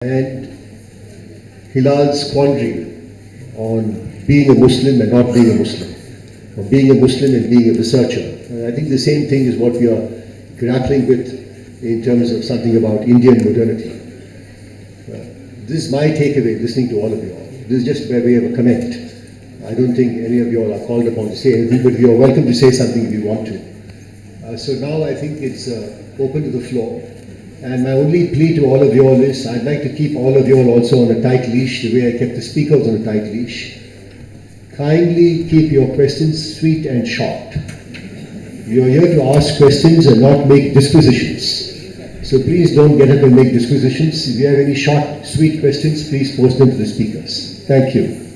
and Hilal's quandary on being a Muslim and not being a Muslim, or being a Muslim and being a researcher. And I think the same thing is what we are grappling with in terms of something about Indian modernity. This is my takeaway listening to all of you all. This is just by way of a comment. I don't think any of you all are called upon to say anything, but you are welcome to say something if you want to. So now I think it's open to the floor. And my only plea to all of you all is I'd like to keep all of you all also on a tight leash, the way I kept the speakers on a tight leash. Kindly keep your questions sweet and short. You are here to ask questions and not make disquisitions. So please don't get up and make disquisitions. If you have any short, sweet questions, please post them to the speakers. Thank you.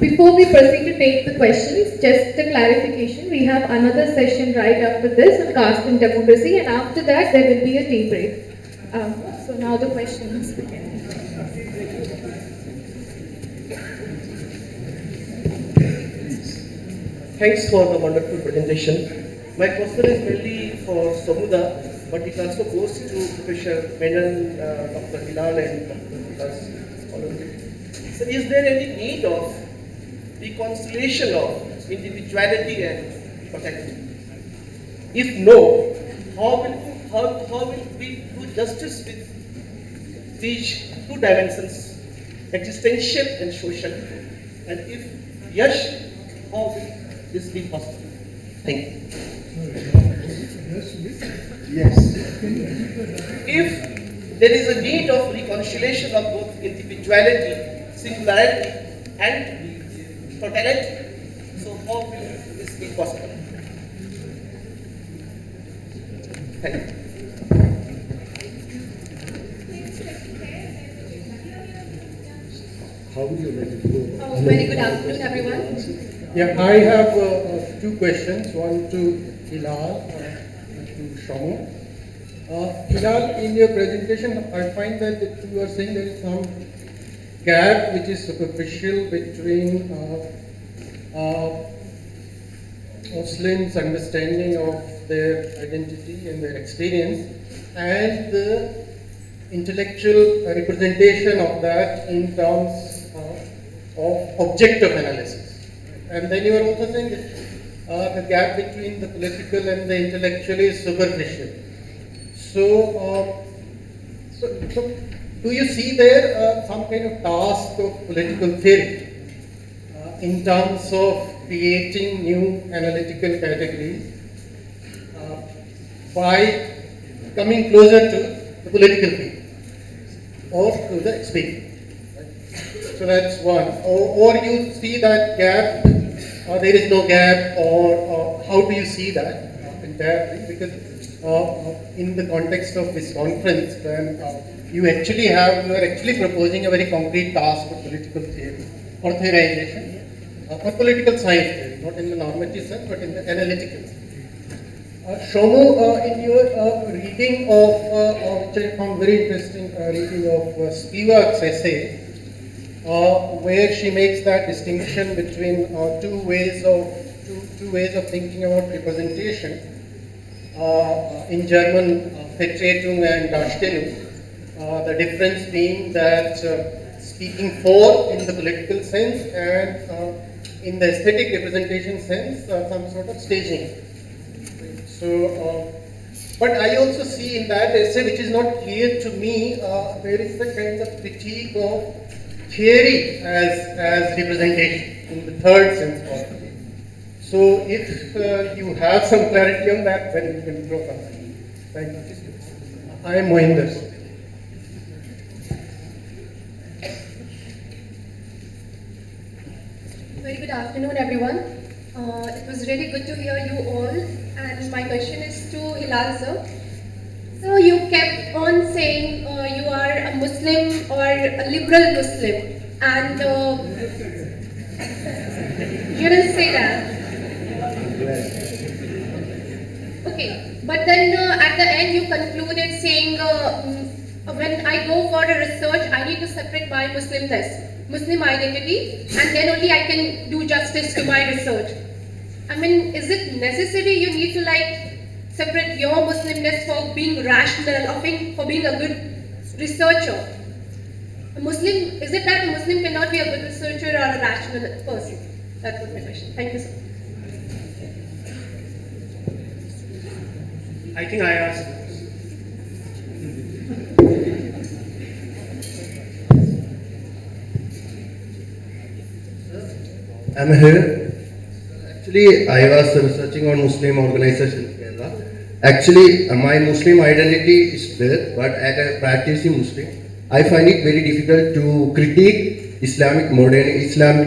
Before we proceed to take the questions, just a clarification. We have another session right after this on Caste and Democracy, and after that there will be a tea break. So now the questions begin. Thanks for the wonderful presentation. My question is mainly for Samuda, but it also goes to Professor Menon, Dr. Hilal, and Dr. Vikas, all of you. So, is there any need of reconciliation of individuality and totality? If no, how will we do justice with these two dimensions, existential and social? And if yes, how will this be possible? Thank you. Yes. If there is a need of reconciliation of both individuality, singularity, and totality, so how will this be possible? Thank you. How would you like to go? Very good afternoon, everyone. Yeah, I have two questions, one to Hilal and to Shamu. Hilal, in your presentation, I find that you are saying there is some gap which is superficial between Muslims' understanding of their identity and their experience and the intellectual representation of that in terms of objective analysis. And then you are also saying that the gap between the political and the intellectual is superficial. So, do you see there some kind of task of political theory in terms of creating new analytical categories by coming closer to the political field or to the experience? Right? So that's one. Or you see that gap, or there is no gap, or how do you see that entirely? Because in the context of this conference, then you are actually proposing a very concrete task of political theory or theorization or political science theory, not in the normative sense but in the analytical sense. Shomu, in your reading of, which I found very interesting, reading of Spivak's essay, where she makes that distinction between two ways of thinking about representation. In German, Vertretung and Darstellung. The difference being that speaking for in the political sense and in the aesthetic representation sense, some sort of staging. So, but I also see in that essay, which is not clear to me, there is a kind of critique of theory as representation in the third sense possibly. So if you have some clarity on that, then you can throw something. Thank you. I am Mohinder. Very good afternoon, everyone. It was really good to hear you all. And my question is to Hilal sir. So you kept on saying you are a Muslim or a liberal Muslim, and you didn't say that. Okay, but then at the end you concluded saying when I go for a research, I need to separate my Muslim identity, and then only I can do justice to my research. I mean, is it necessary you need to separate your Muslimness for being rational or for being a good researcher? A Muslim, is it that a Muslim cannot be a good researcher or a rational person? That was my question. Thank you, sir. I think I asked. I'm here. Actually, I was researching on Muslim organizations in Kerala. Actually, my Muslim identity is there, but as a practicing Muslim, I find it very difficult to critique Islamic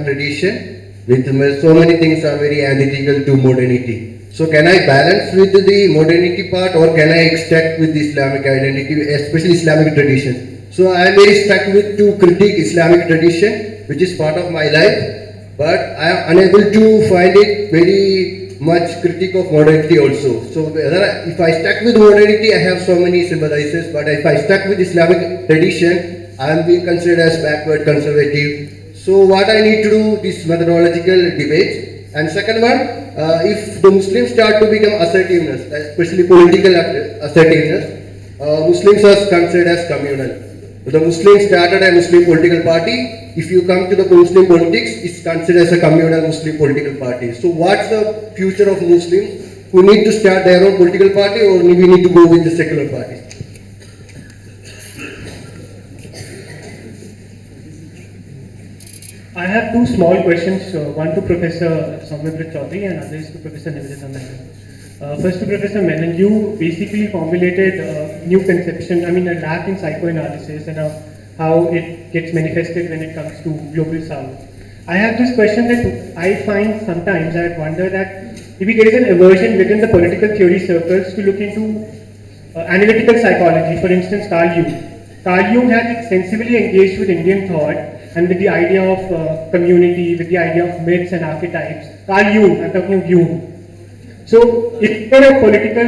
tradition with so many things are very antithetical to modernity. So can I balance with the modernity part, or can I extract with the Islamic identity, especially Islamic tradition? So I am very stuck with to critique Islamic tradition, which is part of my life. But I am unable to find it very much critique of modernity also. So if I stuck with modernity, I have so many sympathizers, but if I stuck with Islamic tradition, I am being considered as backward conservative. So what I need to do is methodological debate. And second one, if the Muslims start to become assertiveness, especially political assertiveness, Muslims are considered as communal. The Muslims started a Muslim political party. If you come to the Muslim politics, it's considered as a communal Muslim political party. So what's the future of Muslims who need to start their own political party, or we need to go with the secular party? I have two small questions, one to Professor Soumya Chaudhary and others to Professor Nivedita Menon. First to Professor Menon, you basically formulated a new conception, a lack in psychoanalysis and how it gets manifested when it comes to global south. I have this question that I find sometimes, I wonder that maybe there is an aversion within the political theory circles to look into analytical psychology. For instance, Carl Jung. Carl Jung has extensively engaged with Indian thought and with the idea of community, with the idea of myths and archetypes. Carl Jung, I'm talking of Jung. So, is there a political,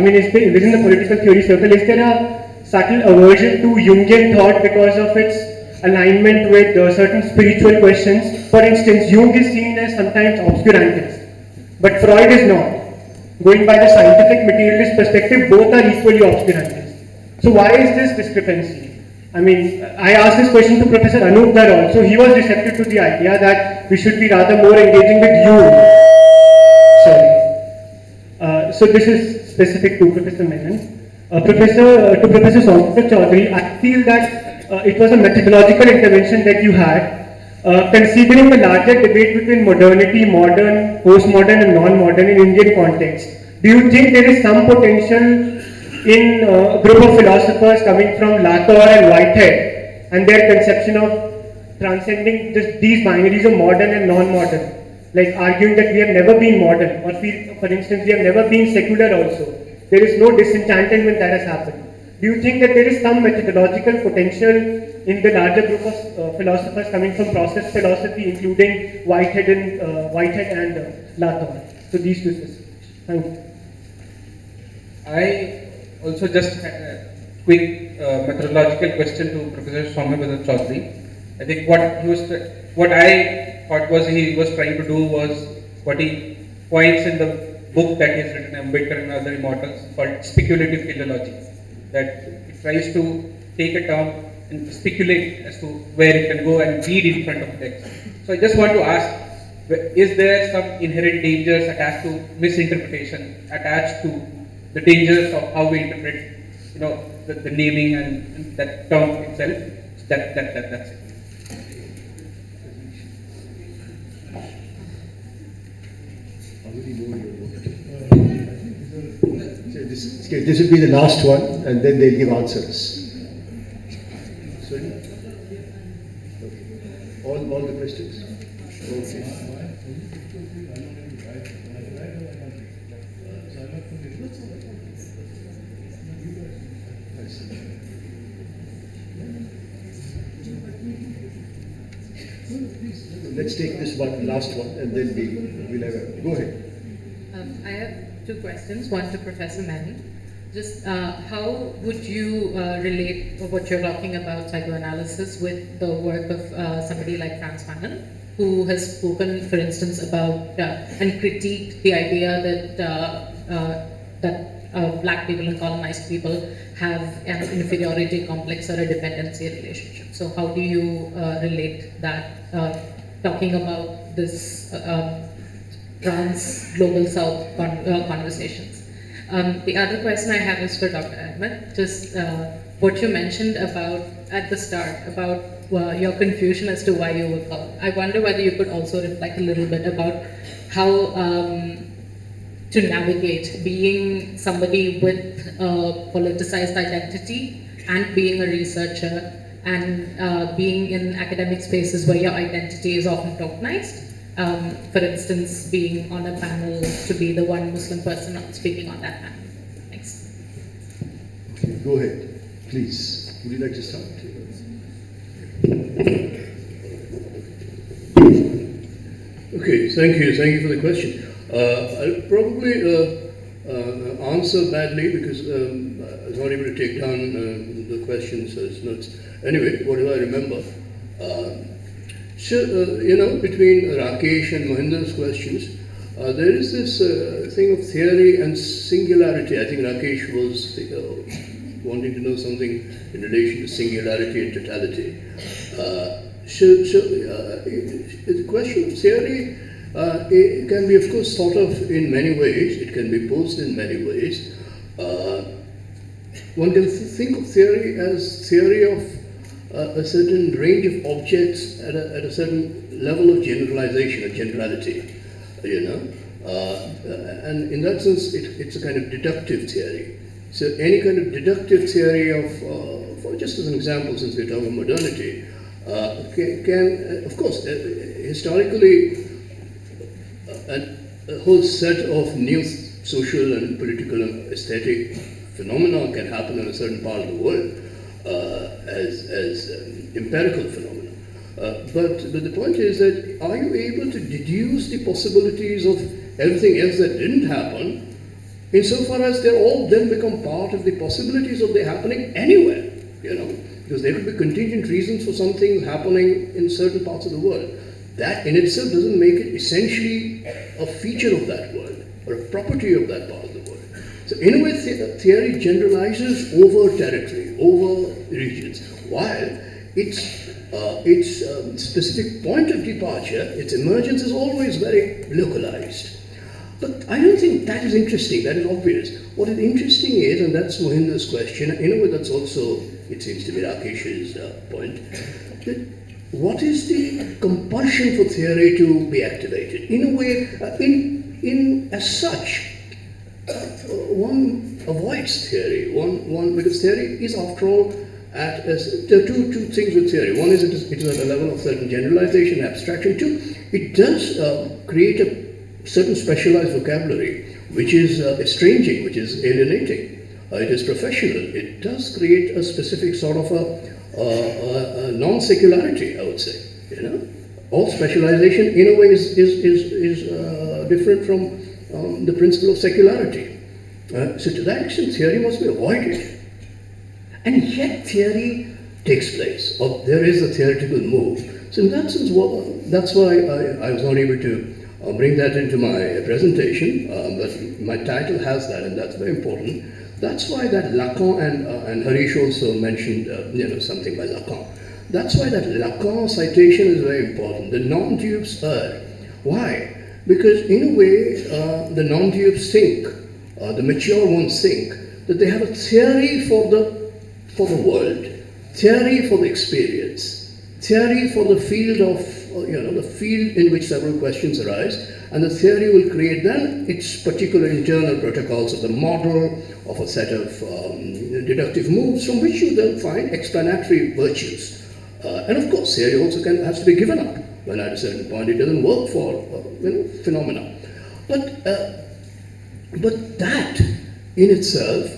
within the political theory circle, is there a subtle aversion to Jungian thought because of its alignment with certain spiritual questions? For instance, Jung is seen as sometimes obscurantist, but Freud is not. Going by the scientific materialist perspective, both are equally obscurantist. So, why is this discrepancy? I asked this question to Professor Anup Dhar also. He was receptive to the idea that we should be rather more engaging with Jung. Sorry. So this is specific to Professor Menon. To Professor Soumya Chaudhary, I feel that it was a methodological intervention that you had, considering the larger debate between modernity, modern, postmodern and non-modern in Indian context. Do you think there is some potential in a group of philosophers coming from Lathor and Whitehead and their conception of transcending these binaries of modern and non-modern? Like arguing that we have never been modern, or for instance, we have never been secular also. There is no disenchantment that has happened. Do you think that there is some methodological potential in the larger group of philosophers coming from process philosophy, including Whitehead and Lathor? So these two systems. Thank you. I also just had a quick methodological question to Professor Soumya Chaudhary. I think what I thought was he was trying to do was what he points in the book that he has written, Ambedkar and Other Immortals, called speculative philology. That it tries to take a term and speculate as to where it can go and read in front of text. So I just want to ask, is there some inherent dangers attached to misinterpretation, attached to the dangers of how we interpret, the naming and that term itself? That's it. This will be the last one, and then they'll give answers. Sorry? Okay. All the questions? Okay. Let's take this one, last one, and then we'll have a... Go ahead. I have two questions, one to Professor Menon. Just how would you relate what you're talking about psychoanalysis with the work of somebody like Frantz Fanon, who has spoken, for instance, about and critiqued the idea that black people and colonized people have an inferiority complex or a dependency relationship. So how do you relate that, talking about this trans-global south conversations? The other question I have is for Dr. Ahmed. Just what you mentioned about at the start about your confusion as to why you were called. I wonder whether you could also reflect a little bit about how to navigate being somebody with a politicized identity and being a researcher and being in academic spaces where your identity is often tokenized. For instance, being on a panel to be the one Muslim person speaking on that panel. Thanks. Okay, go ahead, please. Would you like to start? Okay, thank you for the question. I'll probably answer badly because I was not able to take down the questions as notes. Anyway, what do I remember? Between Rakesh and Mohinder's questions, there is this thing of theory and singularity. I think Rakesh was wanting to know something in relation to singularity and totality. The question of theory it can be, of course, thought of in many ways. It can be posed in many ways. One can think of theory as theory of a certain range of objects at a certain level of generalization or generality, and in that sense, it's a kind of deductive theory. So any kind of deductive theory of, for just as an example, since we're talking modernity, can of course, historically, a whole set of new social and political and aesthetic phenomena can happen in a certain part of the world as empirical phenomena. But the point is that are you able to deduce the possibilities of everything else that didn't happen, insofar as they all then become part of the possibilities of their happening anywhere, because there could be contingent reasons for some things happening in certain parts of the world. That in itself doesn't make it essentially a feature of that world or a property of that part of the world. So in a way, theory generalizes over territory, over regions, while its specific point of departure, its emergence is always very localized. But I don't think that is interesting, that is obvious. What is interesting is, and that's Mohinder's question, in a way that's also, it seems to be Rakesh's point, that what is the compulsion for theory to be activated? In a way, as such, one avoids theory. Because theory is, after all, there are two things with theory. One is it is at a level of certain generalization, abstraction. Two, it does create a certain specialized vocabulary, which is estranging, which is alienating. It is professional. It does create a specific sort of a non-secularity, I would say. All specialization, in a way, is different from the principle of secularity. So to that extent, theory must be avoided. And yet theory takes place, or there is a theoretical move. So in that sense, that's why I was not able to bring that into my presentation, but my title has that, and that's very important. That's why that Lacan, and Harish also mentioned something by Lacan. That's why that Lacan citation is very important. The non-dupes err. Why? Because in a way, the non-dupes think, the mature ones think, that they have a theory for the world, theory for the experience, theory for the field of, the field in which several questions arise, and the theory will create then its particular internal protocols of the model, of a set of deductive moves from which you then find explanatory virtues. And of course, theory also has to be given up when at a certain point it doesn't work for phenomena. But that in itself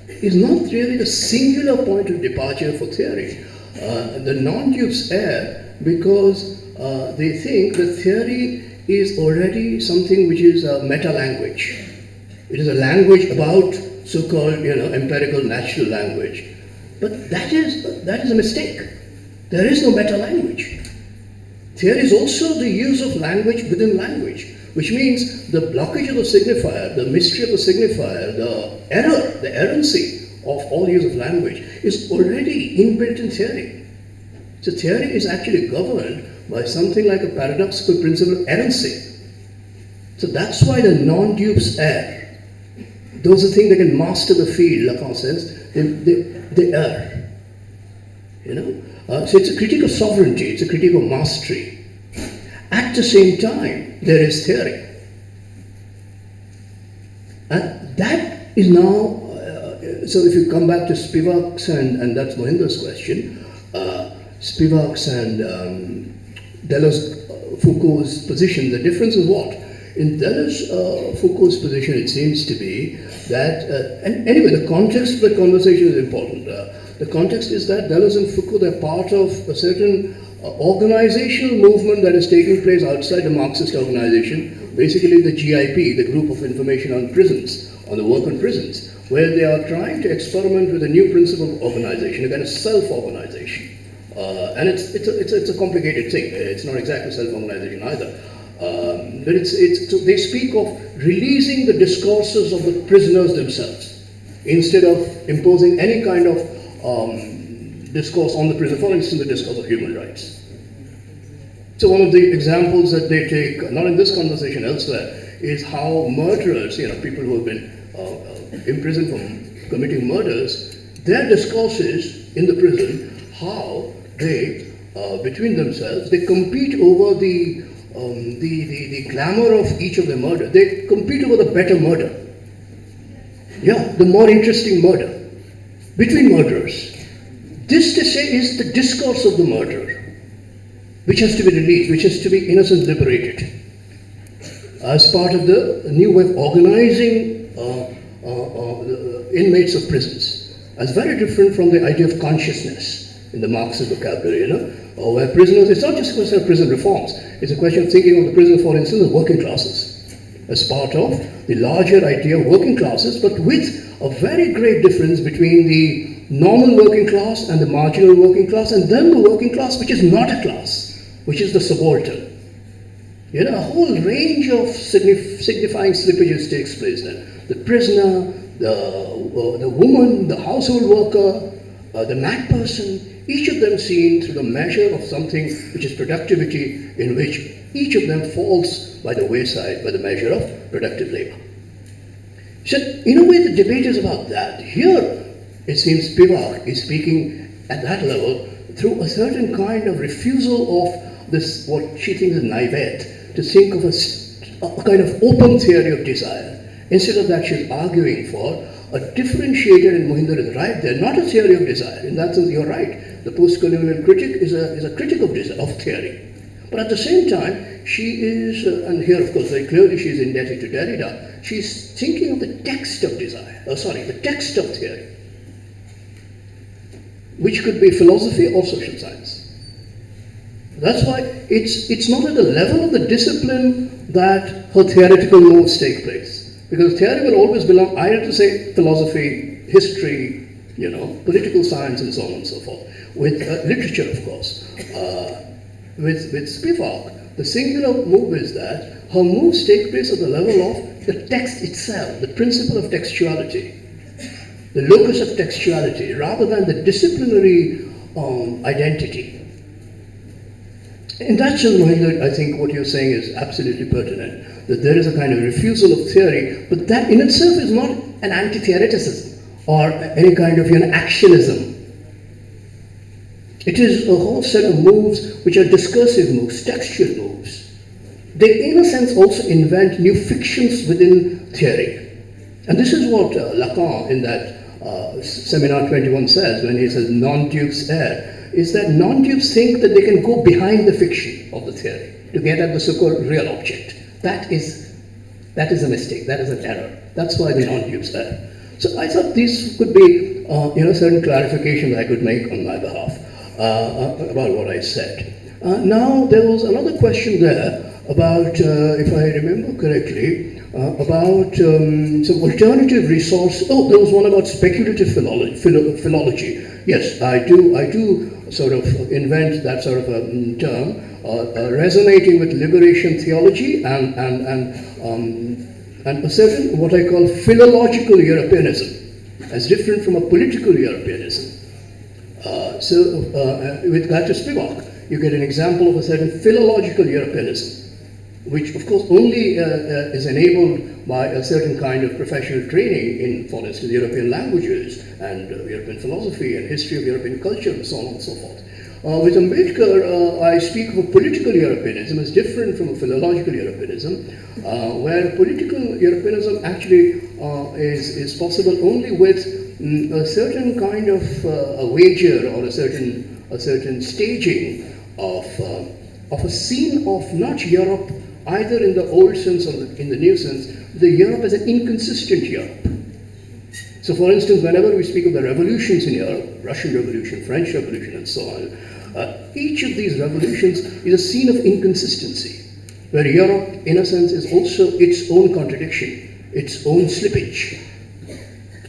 is not really the singular point of departure for theory. The non-dupes err because they think that theory is already something which is a meta-language. It is a language about so-called, empirical natural language. But that is a mistake. There is no meta-language. Theory is also the use of language within language. which means the blockage of the signifier, the mystery of the signifier, the error, the errancy of all use of language is already inbuilt in theory. So theory is actually governed by something like a paradoxical principle of errancy. So that's why the non-dupes err. Those who think they can master the field, Lacan says, they err. You know? So it's a critique of sovereignty, it's a critique of mastery. At the same time, there is theory. And that is now, so if you come back to Spivak's, and that's Mohinder's question, Spivak's and Deleuze-Foucault's position, the difference is what? In Deleuze-Foucault's position, it seems to be that, and anyway, the context of the conversation is important. The context is that Deleuze and Foucault, they're part of a certain organizational movement that is taking place outside the Marxist organization, basically the GIP, the Group of Information on Prisons, on the work on prisons, where they are trying to experiment with a new principle of organization, a kind of self-organization. And it's a complicated thing. It's not exactly self-organization either. But so they speak of releasing the discourses of the prisoners themselves, instead of imposing any kind of discourse on the prisoner, for instance, the discourse of human rights. So one of the examples that they take, not in this conversation, elsewhere, is how murderers, people who have been imprisoned for committing murders, their discourses in the prison, how they, between themselves, they compete over the glamour of each of the murder. They compete over the better murder. Yeah, the more interesting murder between murderers. This, they say, is the discourse of the murderer, which has to be released, which has to be innocent liberated, as part of the new way of organizing the inmates of prisons, as very different from the idea of consciousness in the Marxist vocabulary, where prisoners, it's not just a question of prison reforms, it's a question of thinking of the prison, for instance, as working classes, as part of the larger idea of working classes, but with a very great difference between the normal working class and the marginal working class, and then the working class which is not a class, which is the subaltern. A whole range of signifying slippages takes place then. The prisoner, the woman, the household worker, the mad person, each of them seen through the measure of something which is productivity, in which each of them falls by the wayside by the measure of productive labor. So in a way the debate is about that. Here it seems Spivak is speaking at that level through a certain kind of refusal of this, what she thinks is naivete, to think of a kind of open theory of desire. Instead of that, she's arguing for a differentiated, and Mohinder is right there, not a theory of desire. In that sense, you're right. The post-colonial critic is a critic of desire, of theory. But at the same time, she is, and here of course very clearly she is indebted to Derrida, she's thinking of the text of desire, the text of theory, which could be philosophy or social science. That's why it's not at the level of the discipline that her theoretical moves take place. Because theory will always belong either to, say, philosophy, history, political science, and so on and so forth. With literature, of course. With Spivak, the singular move is that her moves take place at the level of the text itself, the principle of textuality, the locus of textuality, rather than the disciplinary identity. In that sense, Mohinder, I think what you're saying is absolutely pertinent, that there is a kind of refusal of theory, but that in itself is not an anti-theoreticism or any kind of actionism. It is a whole set of moves which are discursive moves, textual moves. They, in a sense, also invent new fictions within theory. And this is what Lacan in that Seminar 21 says, when he says non-dupes err, is that non-dupes think that they can go behind the fiction of the theory to get at the so-called real object. That is a mistake, that is an error. That's why the non-dupes err. So I thought these could be certain clarifications I could make on my behalf about what I said. Now there was another question there about, if I remember correctly, about some alternative resource. Oh, there was one about speculative philology. yes, I do sort of invent that sort of a term, resonating with liberation theology and a certain what I call philological Europeanism, as different from a political Europeanism. With Gladys Spivak, you get an example of a certain philological Europeanism, which of course only is enabled by a certain kind of professional training in, for instance, European languages and European philosophy and history of European culture and so on and so forth. With Ambedkar, I speak of a political Europeanism as different from a philological Europeanism, where political Europeanism actually is possible only with a certain kind of a wager or a certain staging of a scene of not Europe either in the old sense or in the new sense, the Europe as an inconsistent Europe. So for instance, whenever we speak of the revolutions in Europe, Russian Revolution, French Revolution and so on, each of these revolutions is a scene of inconsistency, where Europe in a sense is also its own contradiction, its own slippage.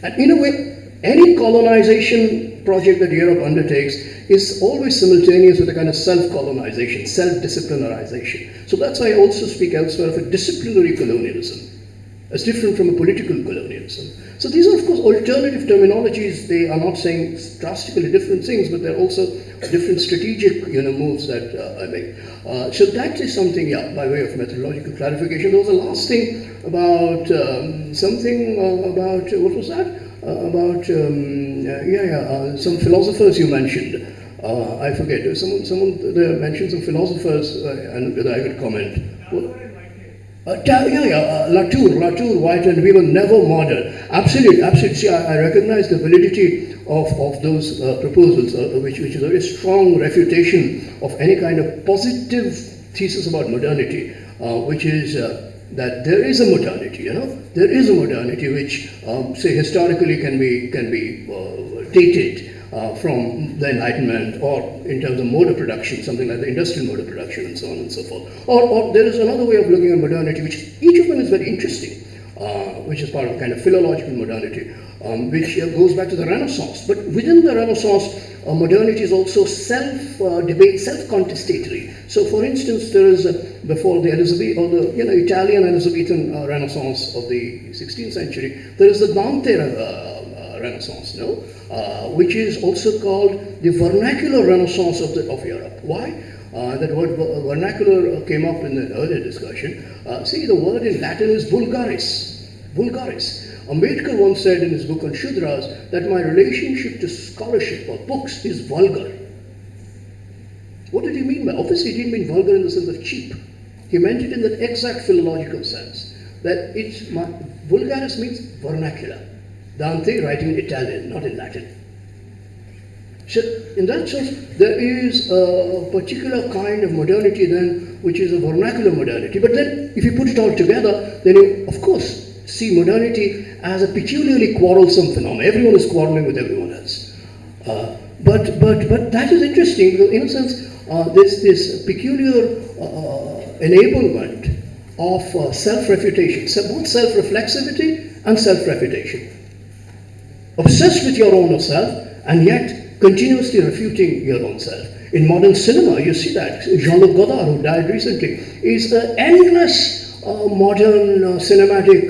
And in a way, any colonization project that Europe undertakes is always simultaneous with a kind of self-colonization, self-disciplinarization. So that's why I also speak elsewhere of a disciplinary colonialism, as different from a political colonialism. So these are of course alternative terminologies. They are not saying drastically different things, but they're also different strategic moves that I make. So that is something, yeah, by way of methodological clarification. There was a last thing about what was that? Some philosophers you mentioned. I forget. Someone there mentioned some philosophers, and whether I could comment. Latour, White, and we were never modern. Absolutely. See, I recognize the validity of those proposals, which is a very strong refutation of any kind of positive thesis about modernity, which is that there is a modernity. There is a modernity which, say, historically can be dated from the Enlightenment, or in terms of mode of production, something like the industrial mode of production, and so on and so forth. Or there is another way of looking at modernity, which each of them is very interesting, which is part of kind of philological modernity, which goes back to the Renaissance. But within the Renaissance, modernity is also self-debate, self-contestatory. So, for instance, there is before the Italian Elizabethan Renaissance of the 16th century, there is the Dante Renaissance, which is also called the vernacular Renaissance of Europe. Why? That word vernacular came up in the earlier discussion. See, the word in Latin is vulgaris. Vulgaris. Ambedkar once said in his book on Shudras that my relationship to scholarship or books is vulgar. What did he mean by? Obviously, he didn't mean vulgar in the sense of cheap. He meant it in that exact philological sense. That vulgaris means vernacular. Dante writing in Italian, not in Latin. So, in that sense, there is a particular kind of modernity then, which is a vernacular modernity. But then, if you put it all together, then you, of course, see modernity as a peculiarly quarrelsome phenomenon. Everyone is quarreling with everyone else. But that is interesting, because in a sense, this peculiar enablement of self-refutation, both self-reflexivity and self-refutation. Obsessed with your own self, and yet continuously refuting your own self. In modern cinema, you see that. Jean-Luc Godard, who died recently, is an endless modern cinematic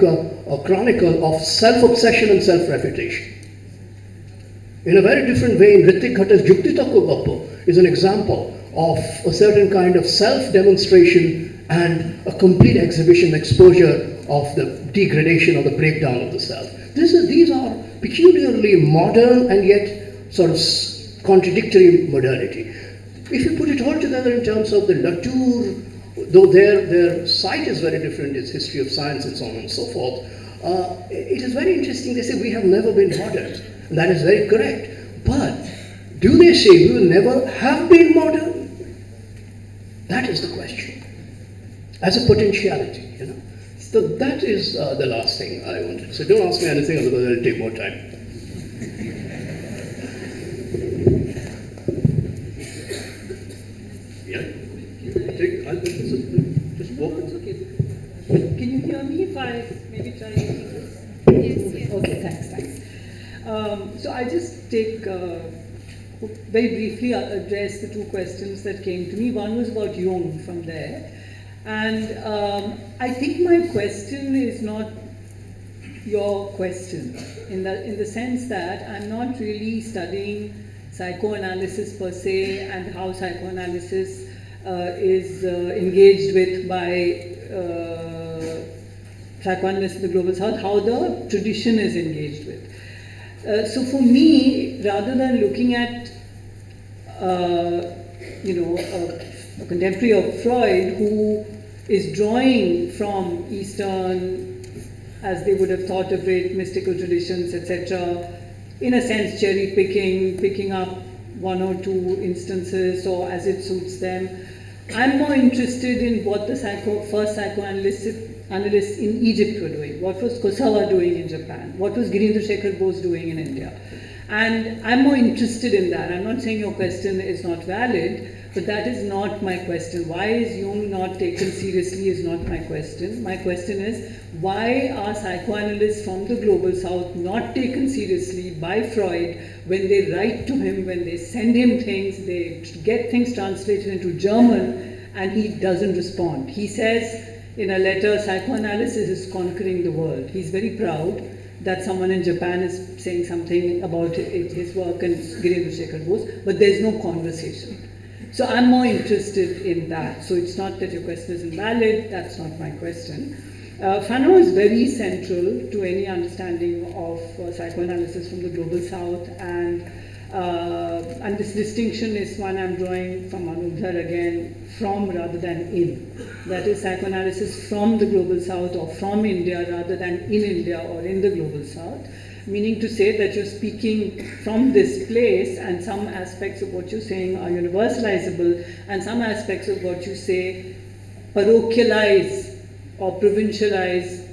chronicle of self-obsession and self-refutation. In a very different vein, Ritik Bhatta's Jukti Takko Goppo is an example of a certain kind of self-demonstration and a complete exhibition, exposure of the degradation or the breakdown of the self. These are peculiarly modern and yet sort of contradictory modernity. If you put it all together in terms of the Latour, though their site is very different, its history of science and so on and so forth, it is very interesting. They say we have never been modern. And that is very correct. But do they say we will never have been modern? That is the question. As a potentiality, So that is the last thing I wanted. So don't ask me anything else because it will take more time. Just walk. It's okay. Can you hear me if I maybe try to do this? Yes. Okay, thanks. So I just take very briefly address the two questions that came to me. One was about Jung from there. And I think my question is not your question, in the sense that I'm not really studying psychoanalysis per se and how psychoanalysis is engaged with by psychoanalysts in the Global South, how the tradition is engaged with. So for me, rather than looking at a contemporary of Freud who is drawing from Eastern, as they would have thought of it, mystical traditions, etc., in a sense cherry picking up one or two instances or as it suits them. I'm more interested in what the first psychoanalysts in Egypt were doing. What was Kosawa doing in Japan? What was Girindra Shekhar Bose doing in India? And I'm more interested in that. I'm not saying your question is not valid, but that is not my question. Why is Jung not taken seriously is not my question. My question is, why are psychoanalysts from the Global South not taken seriously by Freud when they write to him, when they send him things, they get things translated into German, and he doesn't respond? He says in a letter, psychoanalysis is conquering the world. He's very proud that someone in Japan is saying something about his work and Girindra Shekhar Bose, but there's no conversation. So I'm more interested in that. So it's not that your question is invalid, that's not my question. Fanon is very central to any understanding of psychoanalysis from the Global South, and this distinction is one I'm drawing from Anubhar again, from rather than in. That is psychoanalysis from the Global South or from India rather than in India or in the Global South. Meaning to say that you're speaking from this place and some aspects of what you're saying are universalizable and some aspects of what you say parochialize or provincialize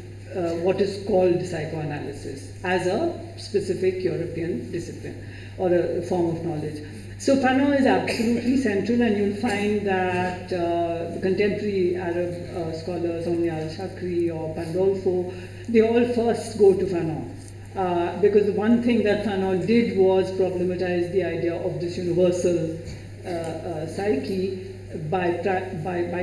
what is called psychoanalysis as a specific European discipline or a form of knowledge. So Fanon is absolutely central, and you'll find that the contemporary Arab scholars, Omni al-Shakri or Pandolfo, they all first go to Fanon. Because the one thing that Fanon did was problematize the idea of this universal psyche by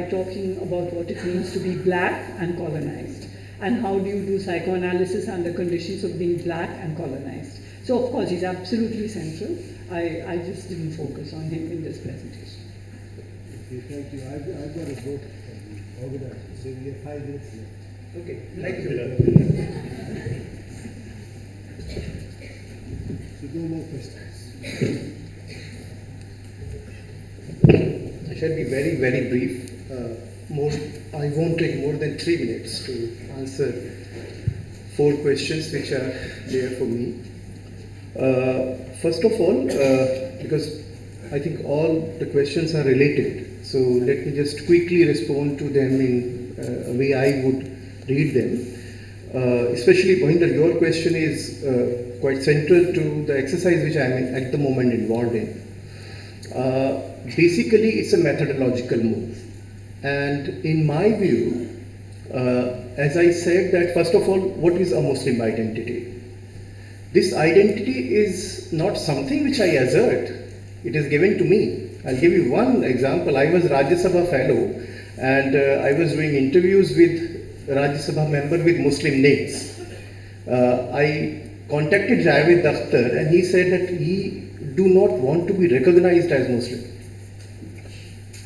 talking about what it means to be black and colonized. And how do you do psychoanalysis under conditions of being black and colonized? So of course he's absolutely central. I just didn't focus on him in this presentation. Okay, thank you. I've got a vote from the organizer, so we have 5 minutes left. Okay, thank you. So no more questions. I shall be very, very brief. I won't take more than 3 minutes to answer 4 questions which are there for me. First of all, because I think all the questions are related, so let me just quickly respond to them in a way I would read them. Especially, Mohinder, your question is quite central to the exercise which I am at the moment involved in. Basically, it's a methodological move. And in my view, as I said that first of all, what is a Muslim identity? This identity is not something which I assert. It is given to me. I'll give you one example. I was Rajya Sabha fellow, and I was doing interviews with Rajya Sabha member with Muslim names. I contacted Javed Dakhtar, and he said that he do not want to be recognized as Muslim.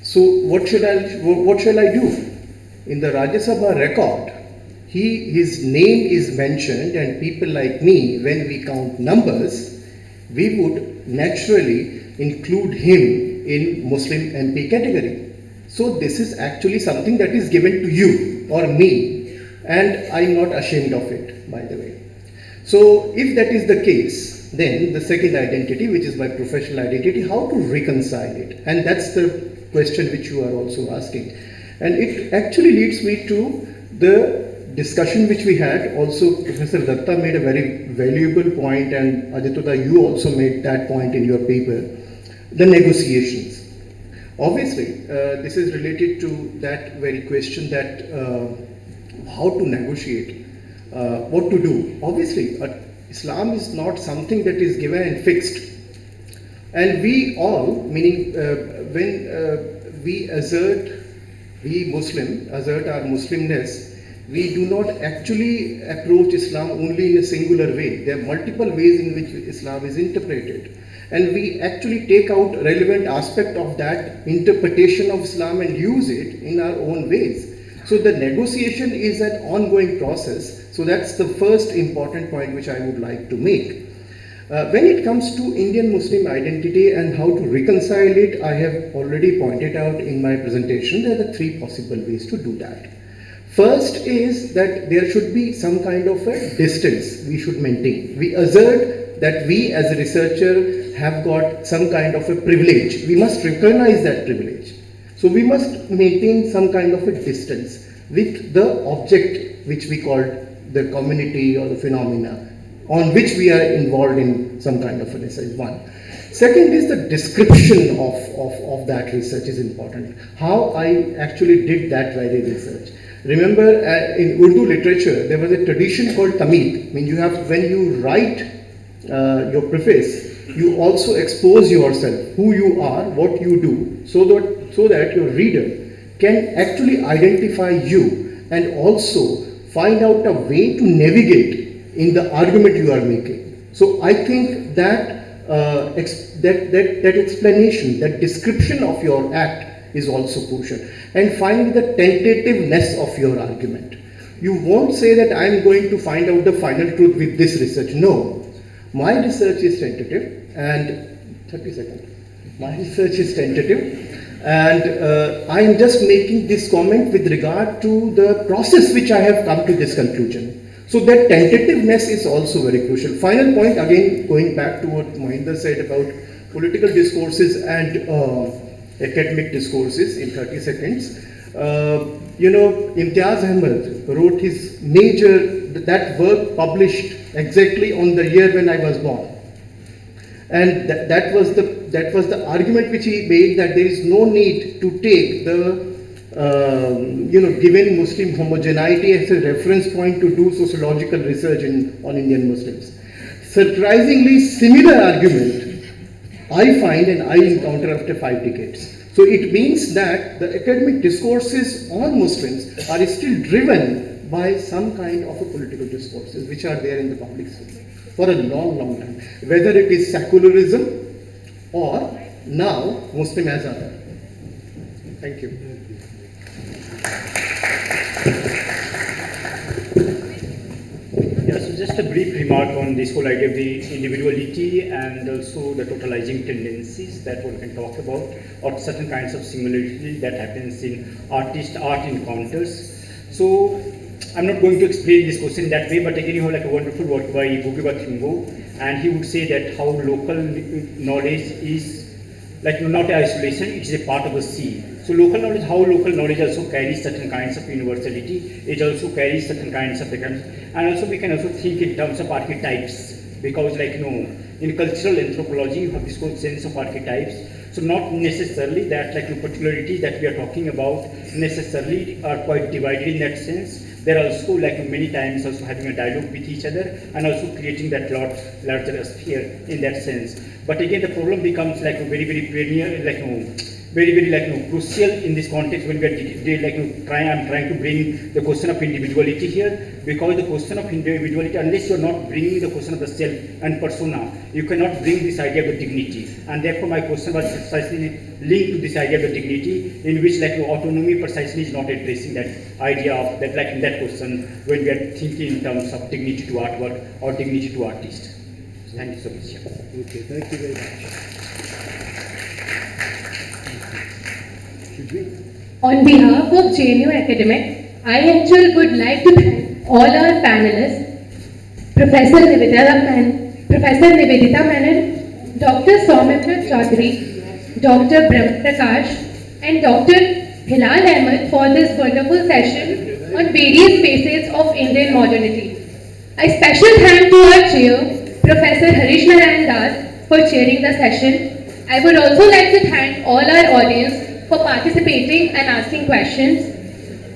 So what shall I do? In the Rajya Sabha record, his name is mentioned, and people like me, when we count numbers, we would naturally include him in Muslim MP category. So this is actually something that is given to you or me, and I'm not ashamed of it, by the way. So if that is the case, then the second identity, which is my professional identity, how to reconcile it? And that's the question which you are also asking. And it actually leads me to the discussion which we had. Also, Professor Datta made a very valuable point, and Ajituda, you also made that point in your paper, the negotiations. Obviously, this is related to that very question that how to negotiate, what to do. Obviously, Islam is not something that is given and fixed. And we all, meaning when we assert, we Muslim assert our Muslimness, we do not actually approach Islam only in a singular way. There are multiple ways in which Islam is interpreted. And we actually take out relevant aspect of that interpretation of Islam and use it in our own ways. So the negotiation is an ongoing process. So that's the first important point which I would like to make. When it comes to Indian Muslim identity and how to reconcile it, I have already pointed out in my presentation there are three possible ways to do that. First is that there should be some kind of a distance we should maintain. We assert that we as a researcher have got some kind of a privilege. We must recognize that privilege. So we must maintain some kind of a distance with the object which we call the community or the phenomena on which we are involved in some kind of a research. One. Second is the description of that research is important. How I actually did that very research. Remember in Urdu literature there was a tradition called tamid. I mean when you write your preface, you also expose yourself, who you are, what you do, so that your reader can actually identify you and also find out a way to navigate in the argument you are making. So I think that that explanation, that description of your act is also crucial. And finally, the tentativeness of your argument. You won't say that I am going to find out the final truth with this research. No, my research is tentative and 30 seconds. My research is tentative and I am just making this comment with regard to the process which I have come to this conclusion. So that tentativeness is also very crucial. Final point, again going back to what Mohinder said about political discourses and academic discourses in 30 seconds. Imtiaz Ahmed wrote his that work published exactly on the year when I was born. And that was the argument which he made, that there is no need to take the given Muslim homogeneity as a reference point to do sociological research on Indian Muslims. Surprisingly similar argument I find and I encounter after 5 decades. So it means that the academic discourses on Muslims are still driven by some kind of a political discourses which are there in the public sphere for a long time. Whether it is secularism or now Muslim as other. Thank you. Yeah, so just a brief remark on this whole idea of the individuality and also the totalizing tendencies that one can talk about, or certain kinds of similarity that happens in art encounters. So I'm not going to explain this question in that way, but again you have like a wonderful work by Bukiba Kimbo, and he would say that how local knowledge is like not isolation, it is a part of the sea. So how local knowledge also carries certain kinds of universality, it also carries certain kinds of and also we can also think in terms of archetypes, because in cultural anthropology you have this whole sense of archetypes. So not necessarily that the particularities that we are talking about necessarily are quite divided in that sense. They're also many times also having a dialogue with each other and also creating that larger sphere in that sense. But again the problem becomes very crucial in this context when we are I'm trying to bring the question of individuality here, because the question of individuality, unless you are not bringing the question of the self and persona, you cannot bring this idea of the dignity. And therefore my question was precisely linked to this idea of the dignity, in which autonomy precisely is not addressing that idea of that in that question when we are thinking in terms of dignity to artwork or dignity to artist. Thank you so much. Okay, thank you very much. On behalf of JNU Academic, I actually would like to thank all our panelists, Professor Nivedita Menon, Dr. Soumitra Chaudhary, Dr. Brahm Prakash, and Dr. Hilal Ahmed for this wonderful session on various phases of Indian modernity. A special thank to our chair, Professor Harish Narayan Das, for chairing the session. I would also like to thank all our audience for participating and asking questions.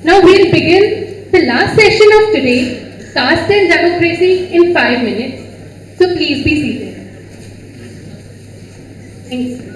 Now we'll begin the last session of today, Caste and Democracy, in 5 minutes. So please be seated. Thanks.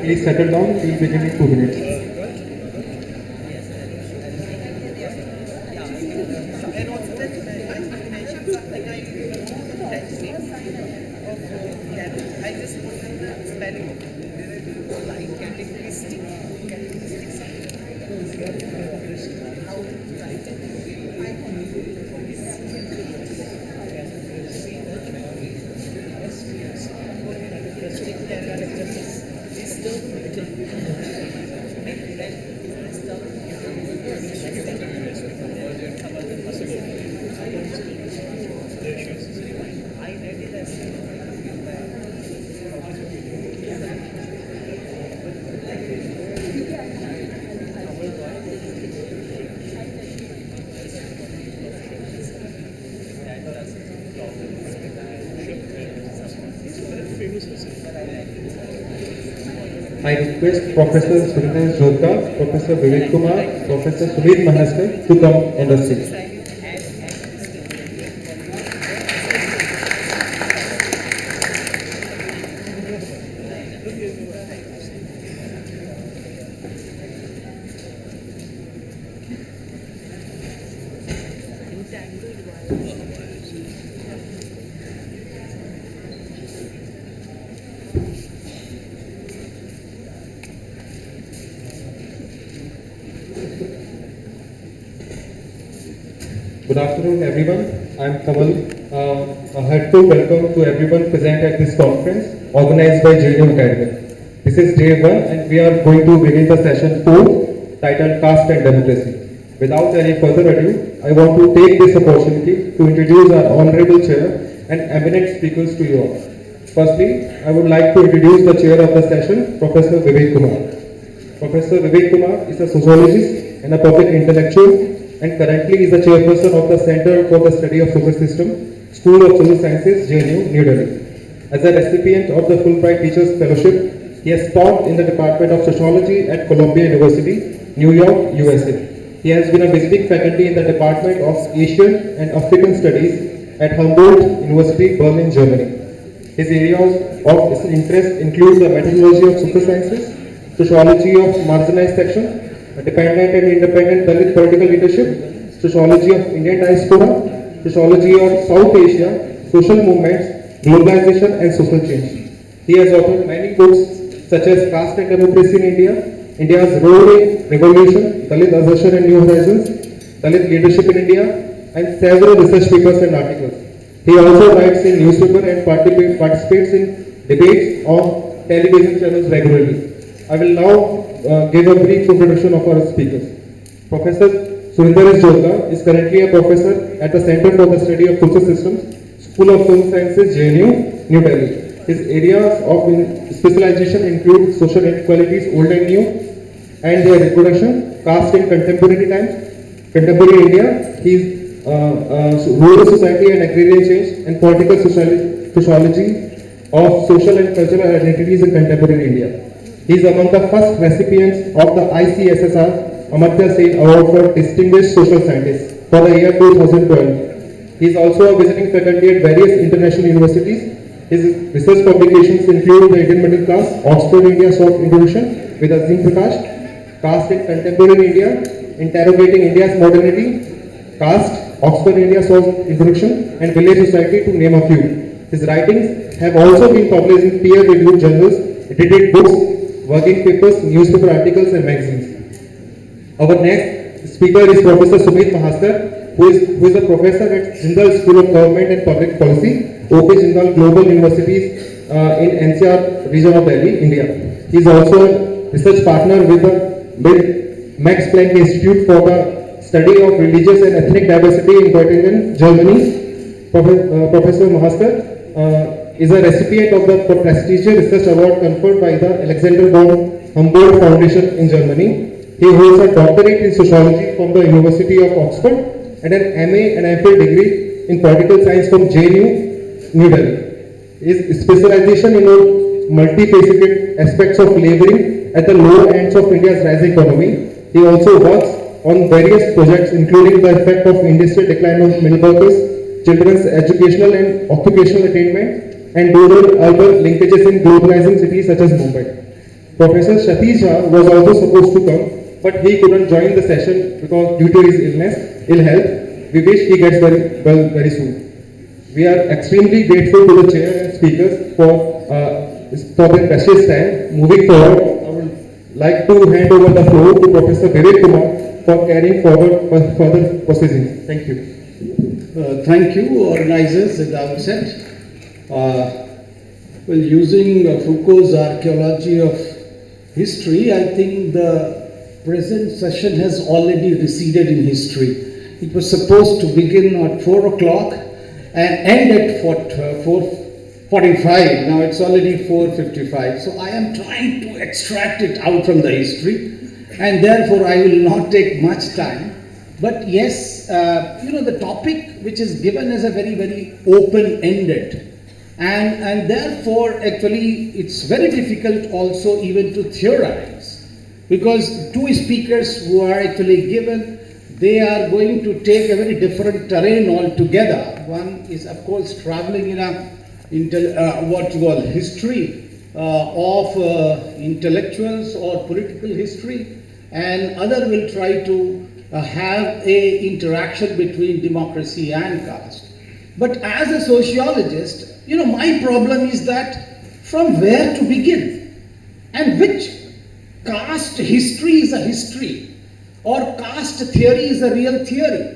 Please settle down, we'll begin in 2 minutes. I request Professor Surinder Jodhka, Professor Vivek Kumar, Professor Sumeet Mhaskar to come on the stage. Good afternoon, everyone. I am Kamal. A heartfelt welcome to everyone present at this conference organized by JNU Academic. This is day 1 and we are going to begin the session 4 titled Caste and Democracy. Without any further ado, I want to take this opportunity to introduce our Honorable Chair and eminent speakers to you all. Firstly, I would like to introduce the Chair of the session, Professor Vivek Kumar. Professor Vivek Kumar is a sociologist and a public intellectual and currently is the chairperson of the Center for the Study of Social System, School of Social Sciences, JNU, New Delhi. As a recipient of the Fulbright Teachers Fellowship, he has taught in the Department of Sociology at Columbia University, New York, USA. He has been a visiting faculty in the Department of Asian and African Studies at Humboldt University, Berlin, Germany. His areas of interest include the methodology of social sciences, sociology of marginalized section, dependent and independent Dalit political leadership, sociology of Indian diaspora, sociology of South Asia, social movements, globalization and social change. He has authored many books such as Caste and Democracy in India, India's Role in Revolution, Dalit Assertion and New Horizons, Dalit Leadership in India, and several research papers and articles. He also writes in newspaper and participates in debates on television channels regularly. I will now give a brief introduction of our speakers. Professor Surinder Jodhka is currently a professor at the Center for the Study of Social Systems, School of Social Sciences, JNU, New Delhi. His areas of specialization include social inequalities, old and new, and their reproduction, caste in contemporary times, contemporary India. He is rural society and agrarian change, and political sociology of social and cultural identities in contemporary India. He is among the first recipients of the ICSSR Amartya Sen Award for Distinguished Social Scientists for the year 2012. He is also a visiting faculty at various international universities. His research publications include the Indian Middle Class, Oxford India Short Introduction with Azim Prakash, Caste in Contemporary India, Interrogating India's Modernity, Caste, Oxford India Short Introduction, and Village Society, to name a few. His writings have also been published in peer-reviewed journals, edited books, working papers, newspaper articles, and magazines. Our next speaker is Professor Sumeet Mhaskar, who is a professor at Jindal School of Government and Public Policy, OP Jindal Global Universities in NCR region of Delhi, India. He is also a research partner with the Max Planck Institute for the Study of Religious and Ethnic Diversity in Göttingen, Germany. Professor Mhaskar is a recipient of the prestigious research award conferred by the Alexander von Humboldt Foundation in Germany. He holds a doctorate in sociology from the University of Oxford and an MA and MPhil degree in political science from JNU, New Delhi. His specialization in multifaceted aspects of laboring at the lower ends of India's rising economy. He also works on various projects including the effect of industrial decline on middle workers, children's educational and occupational attainment, and rural-urban linkages in globalizing cities such as Mumbai. Professor Satish Jha was also supposed to come, but he couldn't join the session because due to his ill health. We wish he gets well very soon. We are extremely grateful to the chair and speakers for their precious time. Moving forward, I would like to hand over the floor to Professor Vivek Kumar for carrying forward further proceedings. Thank you. Thank you, organizers, at the outset. Well, using Foucault's archaeology of history, I think the present session has already receded in history. It was supposed to begin at 4 o'clock and end at 4:45. Now it's already 4:55. So I am trying to extract it out from the history, and therefore I will not take much time. But yes, the topic which is given is a very, very open-ended. And therefore, actually, it's very difficult also even to theorize, because two speakers who are actually given, they are going to take a very different terrain altogether. One is, of course, traveling in what you call history of intellectuals or political history, and other will try to have a interaction between democracy and caste. But as a sociologist, my problem is that from where to begin, and which caste history is a history, or caste theory is a real theory,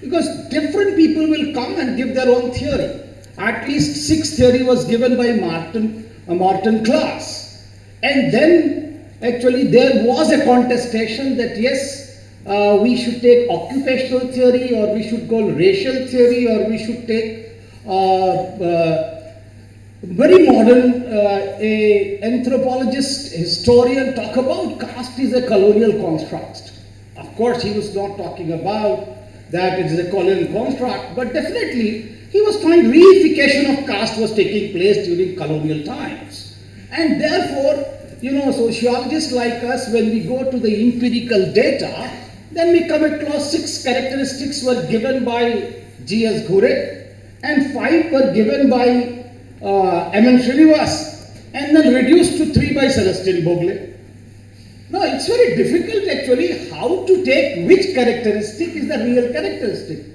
because different people will come and give their own theory. At least 6 theory was given by Martin Class, and then actually there was a contestation that yes, we should take occupational theory, or we should go racial theory, or we should take very modern anthropologist, historian talk about caste is a colonial construct. Of course, he was not talking about that it is a colonial construct, but definitely he was trying reification of caste was taking place during colonial times. And therefore, sociologists like us, when we go to the empirical data, Then we come across 6 characteristics were given by G.S. Ghure, and 5 were given by M.N. Srinivas, and then reduced to 3 by Celestine Bogle. Now, it's very difficult actually how to take which characteristic is the real characteristic.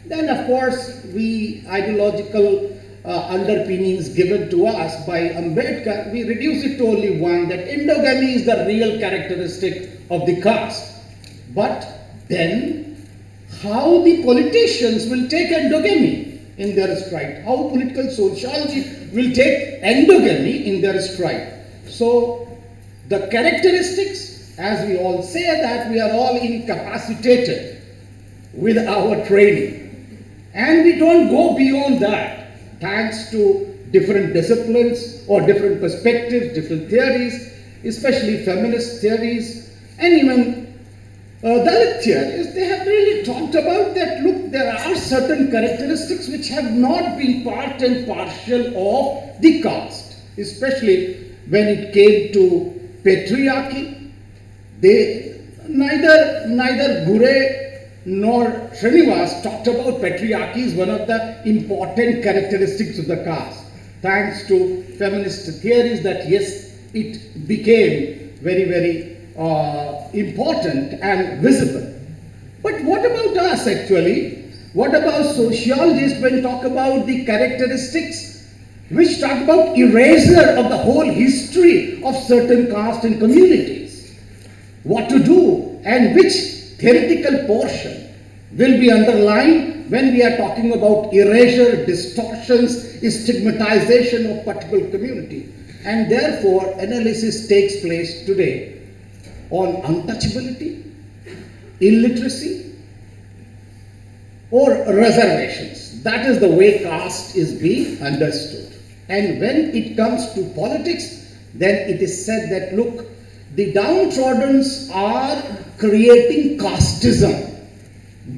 Then, of course, ideological underpinnings given to us by Ambedkar, we reduce it to only one, that endogamy is the real characteristic of the caste. But then, how the politicians will take endogamy in their stride, how political sociology will take endogamy in their stride. So, the characteristics, as we all say that we are all incapacitated with our training, and we don't go beyond that, thanks to different disciplines or different perspectives, different theories, especially feminist theories, and even Dalit theories. They have really talked about that, look, there are certain characteristics which have not been part and parcel of the caste, especially when it came to patriarchy. Neither Ghure nor Srinivas talked about patriarchy as one of the important characteristics of the caste, thanks to feminist theories that yes, it became very, very important and visible. But what about us actually? What about sociologists when talk about the characteristics which talk about erasure of the whole history of certain castes and communities? What to do and which theoretical portion will be underlined when we are talking about erasure, distortions, stigmatization of particular community. And therefore, analysis takes place today on untouchability, illiteracy, or reservations. That is the way caste is being understood. And when it comes to politics, then it is said that, look, the downtrodden are creating casteism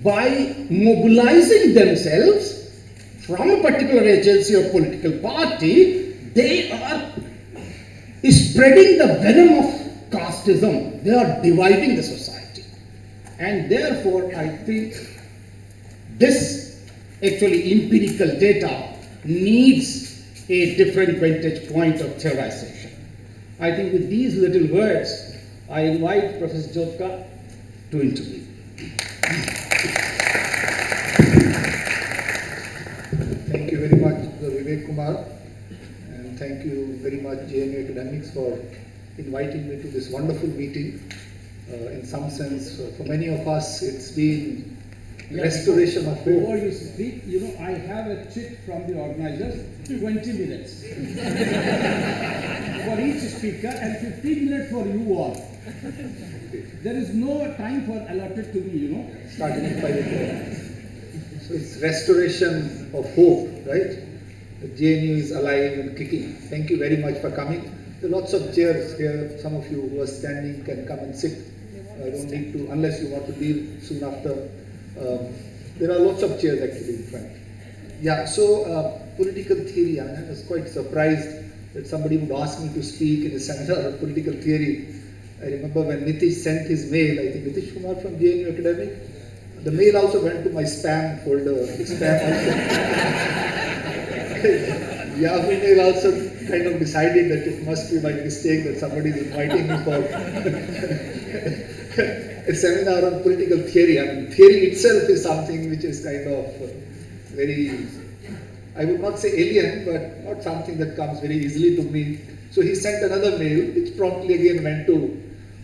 by mobilizing themselves from a particular agency or political party. They are spreading the venom of casteism. They are dividing the society. And therefore, I think this actually empirical data needs a different vantage point of theorization. I think with these little words, I invite Professor Jodhka to intervene. Thank you very much, Vivek Kumar, and thank you very much, JNU Academics, for inviting me to this wonderful meeting. In some sense, for many of us, it's been restoration of hope. Before you speak, I have a chit from the organizers, 20 minutes for each speaker and 15 minutes for you all. There is no time for allotted to me, Starting at 5 o'clock. So it's restoration of hope, right? The JNU is alive and kicking. Thank you very much for coming. There are lots of chairs here. Some of you who are standing can come and sit. I don't need to, unless you want to leave soon after. There are lots of chairs actually in front. Yeah, so political theory, I was quite surprised that somebody would ask me to speak in a seminar of political theory. I remember when Nitish sent his mail, I think Nitish Kumar from JNU Academic, the mail also went to my spam folder. Yahoo Mail also kind of decided that it must be by mistake that somebody is inviting me for a seminar on political theory. I mean, theory itself is something which is kind of very, I would not say alien, but not something that comes very easily to me. So he sent another mail, which promptly again went to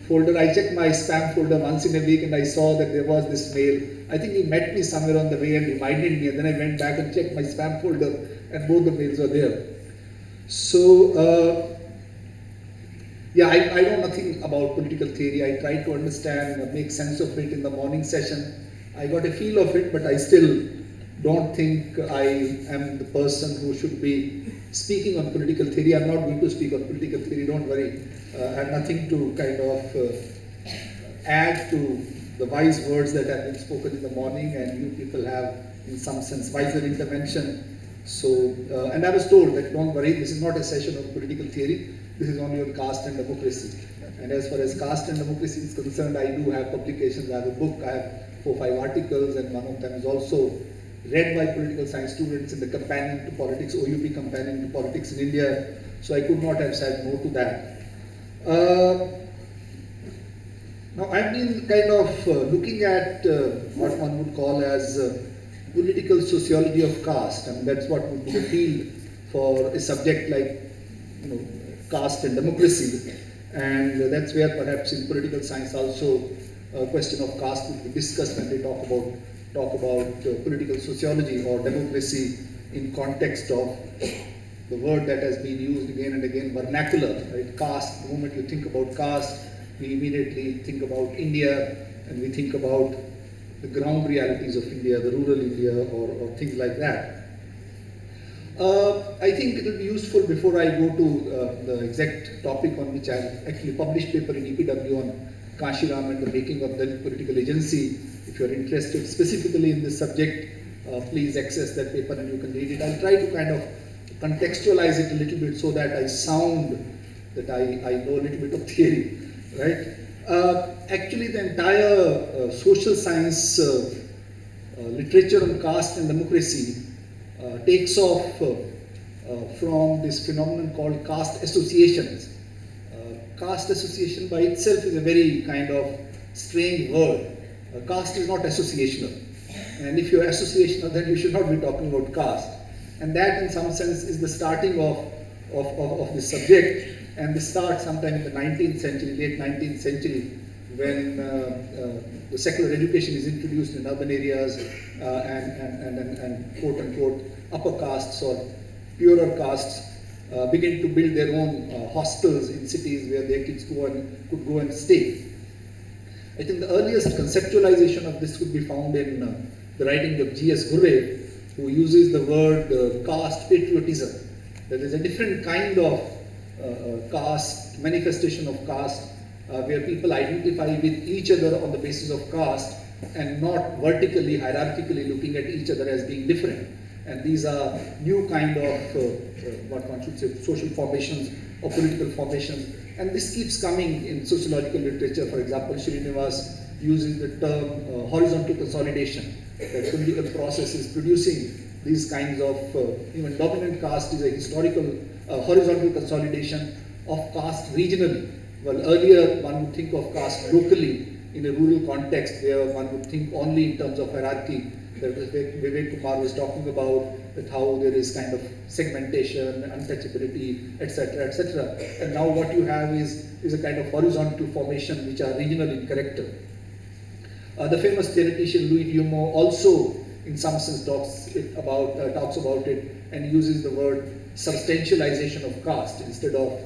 folder. I checked my spam folder once in a week and I saw that there was this mail. I think he met me somewhere on the way and reminded me, and then I went back and checked my spam folder and both the mails were there. So, yeah, I know nothing about political theory. I tried to understand, make sense of it in the morning session. I got a feel of it, but I still don't think I am the person who should be speaking on political theory. I'm not going to speak on political theory, don't worry. I have nothing to kind of add to the wise words that have been spoken in the morning, and you people have, in some sense, wiser intervention. So, and I was told that don't worry, this is not a session on political theory. This is only on caste and democracy. And as far as caste and democracy is concerned, I do have publications. I have a book, I have 4 or 5 articles, and one of them is also read by political science students in the Companion to Politics, OUP Companion to Politics in India. So I could not have said no to that. Now I've been kind of looking at what one would call as political sociology of caste, and that's what would be the field for a subject like caste and democracy, and that's where perhaps in political science also a question of caste will be discussed when they talk about political sociology or democracy in context of the word that has been used again and again, vernacular, right? Caste. The moment you think about caste, we immediately think about India, and we think about the ground realities of India, the rural India, or things like that. I think it will be useful before I go to the exact topic on which I have actually published paper in EPW on Kashiram and the making of the political agency. If you are interested specifically in this subject, please access that paper and you can read it. I'll try to kind of contextualize it a little bit so that I sound that I know a little bit of theory, right? Actually, the entire social science literature on caste and democracy takes off from this phenomenon called caste associations. Caste association by itself is a very kind of strange word. Caste is not associational, and if you're associational, then you should not be talking about caste. And that, in some sense, is the starting of this subject. And this starts sometime in the 19th century, late 19th century, when the secular education is introduced in urban areas and quote unquote upper castes or purer castes begin to build their own hostels in cities where their kids could go and stay. I think the earliest conceptualization of this could be found in the writing of G.S. Ghurre, who uses the word caste patriotism. There is a different kind of caste, manifestation of caste, where people identify with each other on the basis of caste and not vertically, hierarchically looking at each other as being different. And these are new kind of, what one should say, social formations or political formations. And this keeps coming in sociological literature. For example, Surinder uses the term horizontal consolidation. That political process is producing these kinds of, even dominant caste is a historical horizontal consolidation of caste regionally. Well, earlier one would think of caste locally in a rural context where one would think only in terms of hierarchy. That Vivek Kumar was talking about that how there is kind of segmentation, untouchability, etc., etc. And now what you have is a kind of horizontal formation which are regional in character. The famous theoretician Louis Dumont also, in some sense, talks about it and uses the word substantialization of caste instead of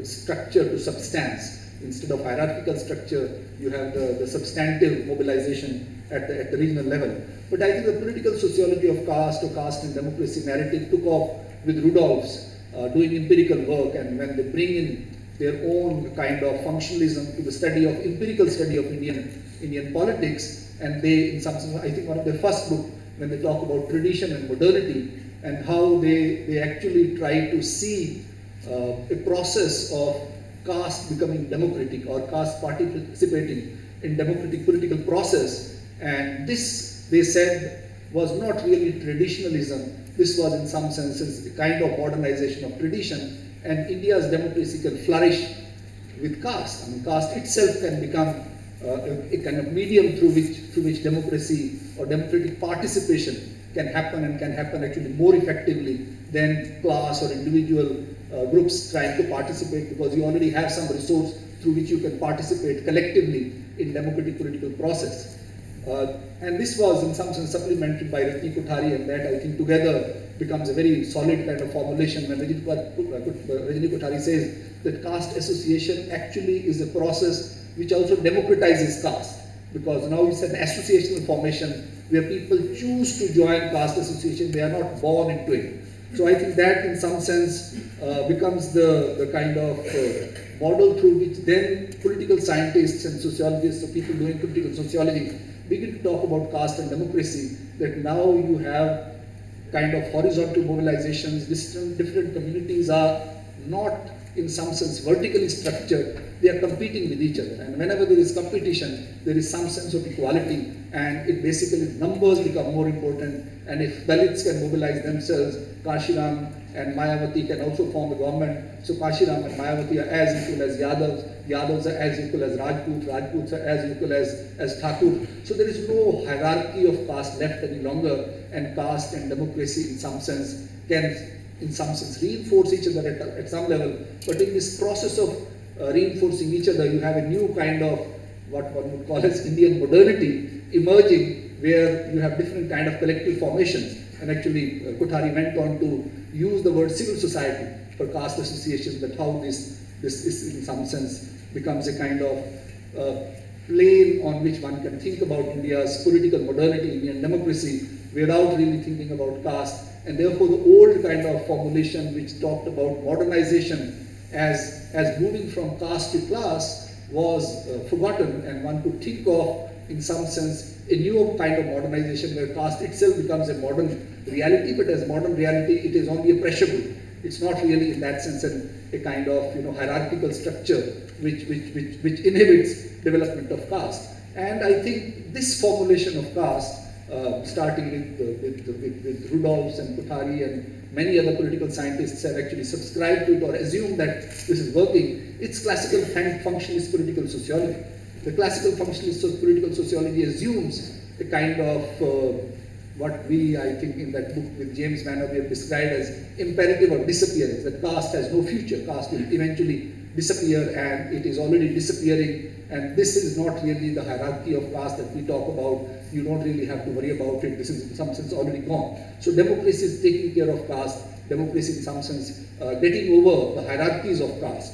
structure to substance. Instead of hierarchical structure, you have the substantive mobilization at the regional level. But I think the political sociology of caste or caste and democracy narrative took off with Rudolph's doing empirical work, and when they bring in their own kind of functionalism to the study of empirical study of Indian politics, and they, in some sense, I think one of their first book, when they talk about tradition and modernity, and how they actually try to see a process of caste becoming democratic or caste participating in democratic political process. And this, they said, was not really traditionalism. This was in some senses a kind of modernization of tradition, and India's democracy can flourish with caste. I mean, caste itself can become a kind of medium through which democracy or democratic participation can happen, and can happen actually more effectively than class or individual groups trying to participate, because you already have some resource through which you can participate collectively in democratic political process. And this was in some sense supplemented by Rajni Kothari, and that I think together becomes a very solid kind of formulation when Rajni Kothari says that caste association actually is a process which also democratizes caste, because now it's an associational formation where people choose to join caste association, they are not born into it. So I think that in some sense becomes the kind of model through which then political scientists and sociologists or people doing political sociology begin to talk about caste and democracy, that now you have kind of horizontal mobilizations, different communities are not in some sense vertically structured, they are competing with each other. And whenever there is competition, there is some sense of equality, and it basically numbers become more important. And if Dalits can mobilize themselves, Kashiram and Mayawati can also form a government. So Kashiram and Mayawati are as equal as Yadavs, Yadavs are as equal as Rajputs, Rajputs are as equal as Thakur. So there is no hierarchy of caste left any longer, and caste and democracy in some sense can reinforce each other at some level. But in this process of reinforcing each other, you have a new kind of what one would call as Indian modernity emerging, where you have different kind of collective formations. And actually, Kothari went on to use the word civil society for caste associations, that how this is in some sense becomes a kind of plane on which one can think about India's political modernity, Indian democracy, without really thinking about caste. And therefore, the old kind of formulation which talked about modernization as moving from caste to class was forgotten, and one could think of, in some sense, a new kind of modernization where caste itself becomes a modern reality, but as modern reality, it is only a pressure group. It's not really, in that sense, a kind of hierarchical structure which inhibits development of caste. And I think this formulation of caste, starting with Rudolphs and Kothari and many other political scientists have actually subscribed to it or assumed that this is working. It's classical functionalist political sociology. The classical functionalist political sociology assumes a kind of what we, I think, in that book with James Manner, we have described as imperative or disappearance, that caste has no future, caste will eventually disappear, and it is already disappearing, and this is not really the hierarchy of caste that we talk about. You don't really have to worry about it, this is in some sense already gone. So democracy is taking care of caste, democracy in some sense getting over the hierarchies of caste.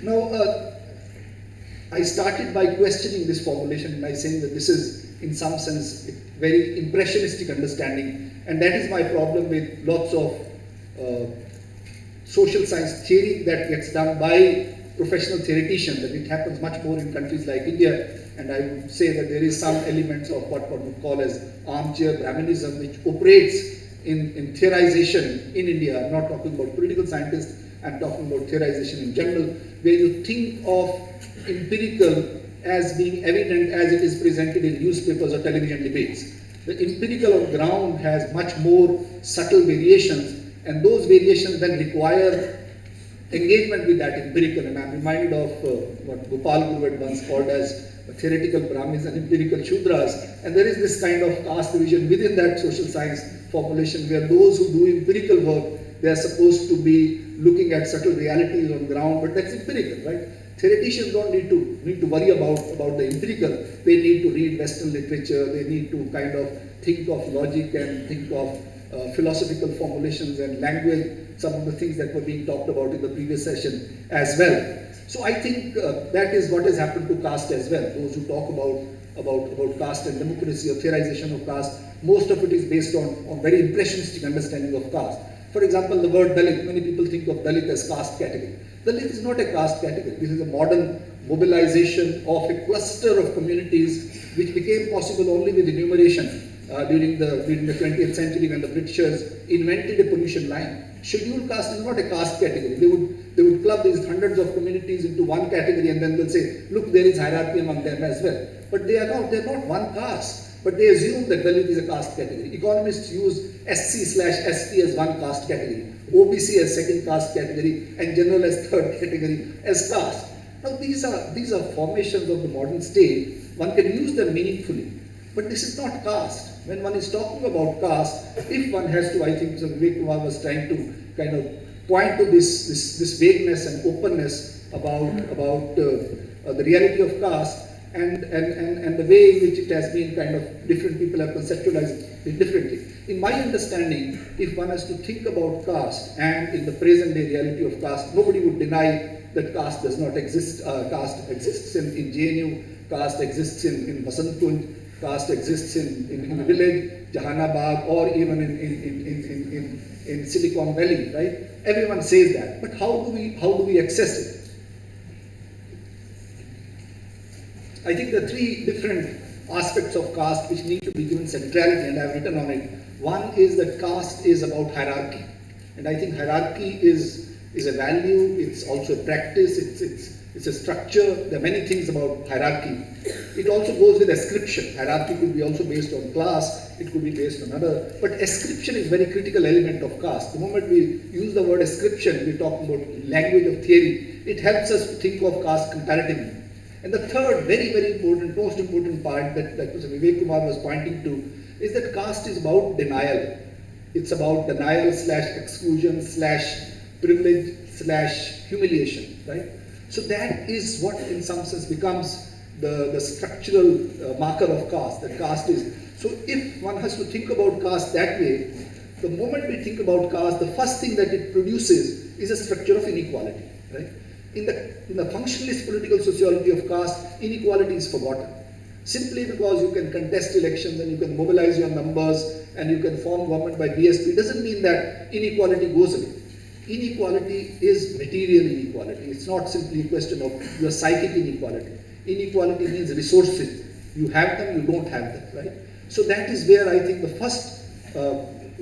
Now, I started by questioning this formulation by saying that this is in some sense a very impressionistic understanding, and that is my problem with lots of social science theory that gets done by professional theoreticians, and it happens much more in countries like India. And I would say that there is some elements of what one would call as armchair Brahminism, which operates in theorization in India. I'm not talking about political scientists, I'm talking about theorization in general, where you think of empirical as being evident as it is presented in newspapers or television debates. The empirical on ground has much more subtle variations, and those variations then require engagement with that empirical. And I'm reminded of what Gopal Guru had once called as theoretical Brahmins and empirical Shudras. And there is this kind of caste division within that social science formulation, where those who do empirical work, they are supposed to be looking at subtle realities on ground, but that's empirical, right? Theoreticians don't need to worry about the empirical. They need to read Western literature, they need to kind of think of logic and think of philosophical formulations and language, some of the things that were being talked about in the previous session as well. So I think that is what has happened to caste as well. Those who talk about caste and democracy or theorization of caste, most of it is based on very impressionistic understanding of caste. For example, the word Dalit, many people think of Dalit as caste category. Dalit is not a caste category. This is a modern mobilization of a cluster of communities which became possible only with enumeration during the 20th century, when the Britishers invented a pollution line. Scheduled caste is not a caste category. They would club these hundreds of communities into one category, and then they'll say, look, there is hierarchy among them as well. But they're not one caste. But they assume that Dalit is a caste category. Economists use SC/ST as one caste category, OBC as second caste category, and general as third category as caste. Now these are formations of the modern state. One can use them meaningfully, but this is not caste. When one is talking about caste, if one has to, I think so Vivek Kumar was trying to kind of point to this vagueness and openness about the reality of caste, and the way in which it has been kind of different people have conceptualized it differently. In my understanding, if one has to think about caste and in the present day reality of caste, nobody would deny that caste does not exist. Caste exists in JNU, caste exists in Basant Kunj, caste exists in the village, Jahanabad, or even in Silicon Valley, right? Everyone says that, but how do we access it? I think there are three different aspects of caste which need to be given centrality, and I have written on it. One is that caste is about hierarchy. And I think hierarchy is a value, it's also a practice, it's a structure. There are many things about hierarchy. It also goes with ascription. Hierarchy could be also based on class, it could be based on other, but ascription is a very critical element of caste. The moment we use the word ascription, we talk about language of theory, it helps us to think of caste comparatively. And the third, very, very important, most important part that Mr. Vivek Kumar was pointing to is that caste is about denial. It's about denial / exclusion / privilege / humiliation, right? So that is what in some sense becomes the structural marker of caste, that caste is. So if one has to think about caste that way, the moment we think about caste, the first thing that it produces is a structure of inequality, right? In the functionalist political sociology of caste, inequality is forgotten. Simply because you can contest elections and you can mobilize your numbers and you can form government by BSP doesn't mean that inequality goes away. Inequality is material inequality. It's not simply a question of your psychic inequality. Inequality means resources. You have them, you don't have them, right? So that is where I think the first,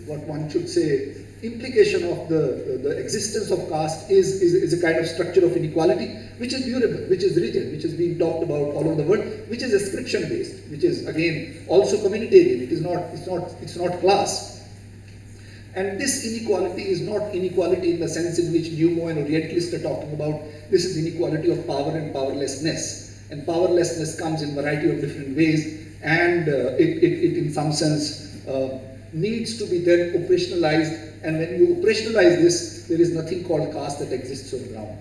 what one should say, implication of the existence of caste is a kind of structure of inequality which is durable, which is rigid, which is being talked about all over the world, which is ascription based, which is again also communitarian. It's not class. And this inequality is not inequality in the sense in which Newmo and Orientalists are talking about. This is inequality of power and powerlessness. And powerlessness comes in a variety of different ways, and it in some sense needs to be then operationalized. And when you operationalize this, there is nothing called caste that exists on ground.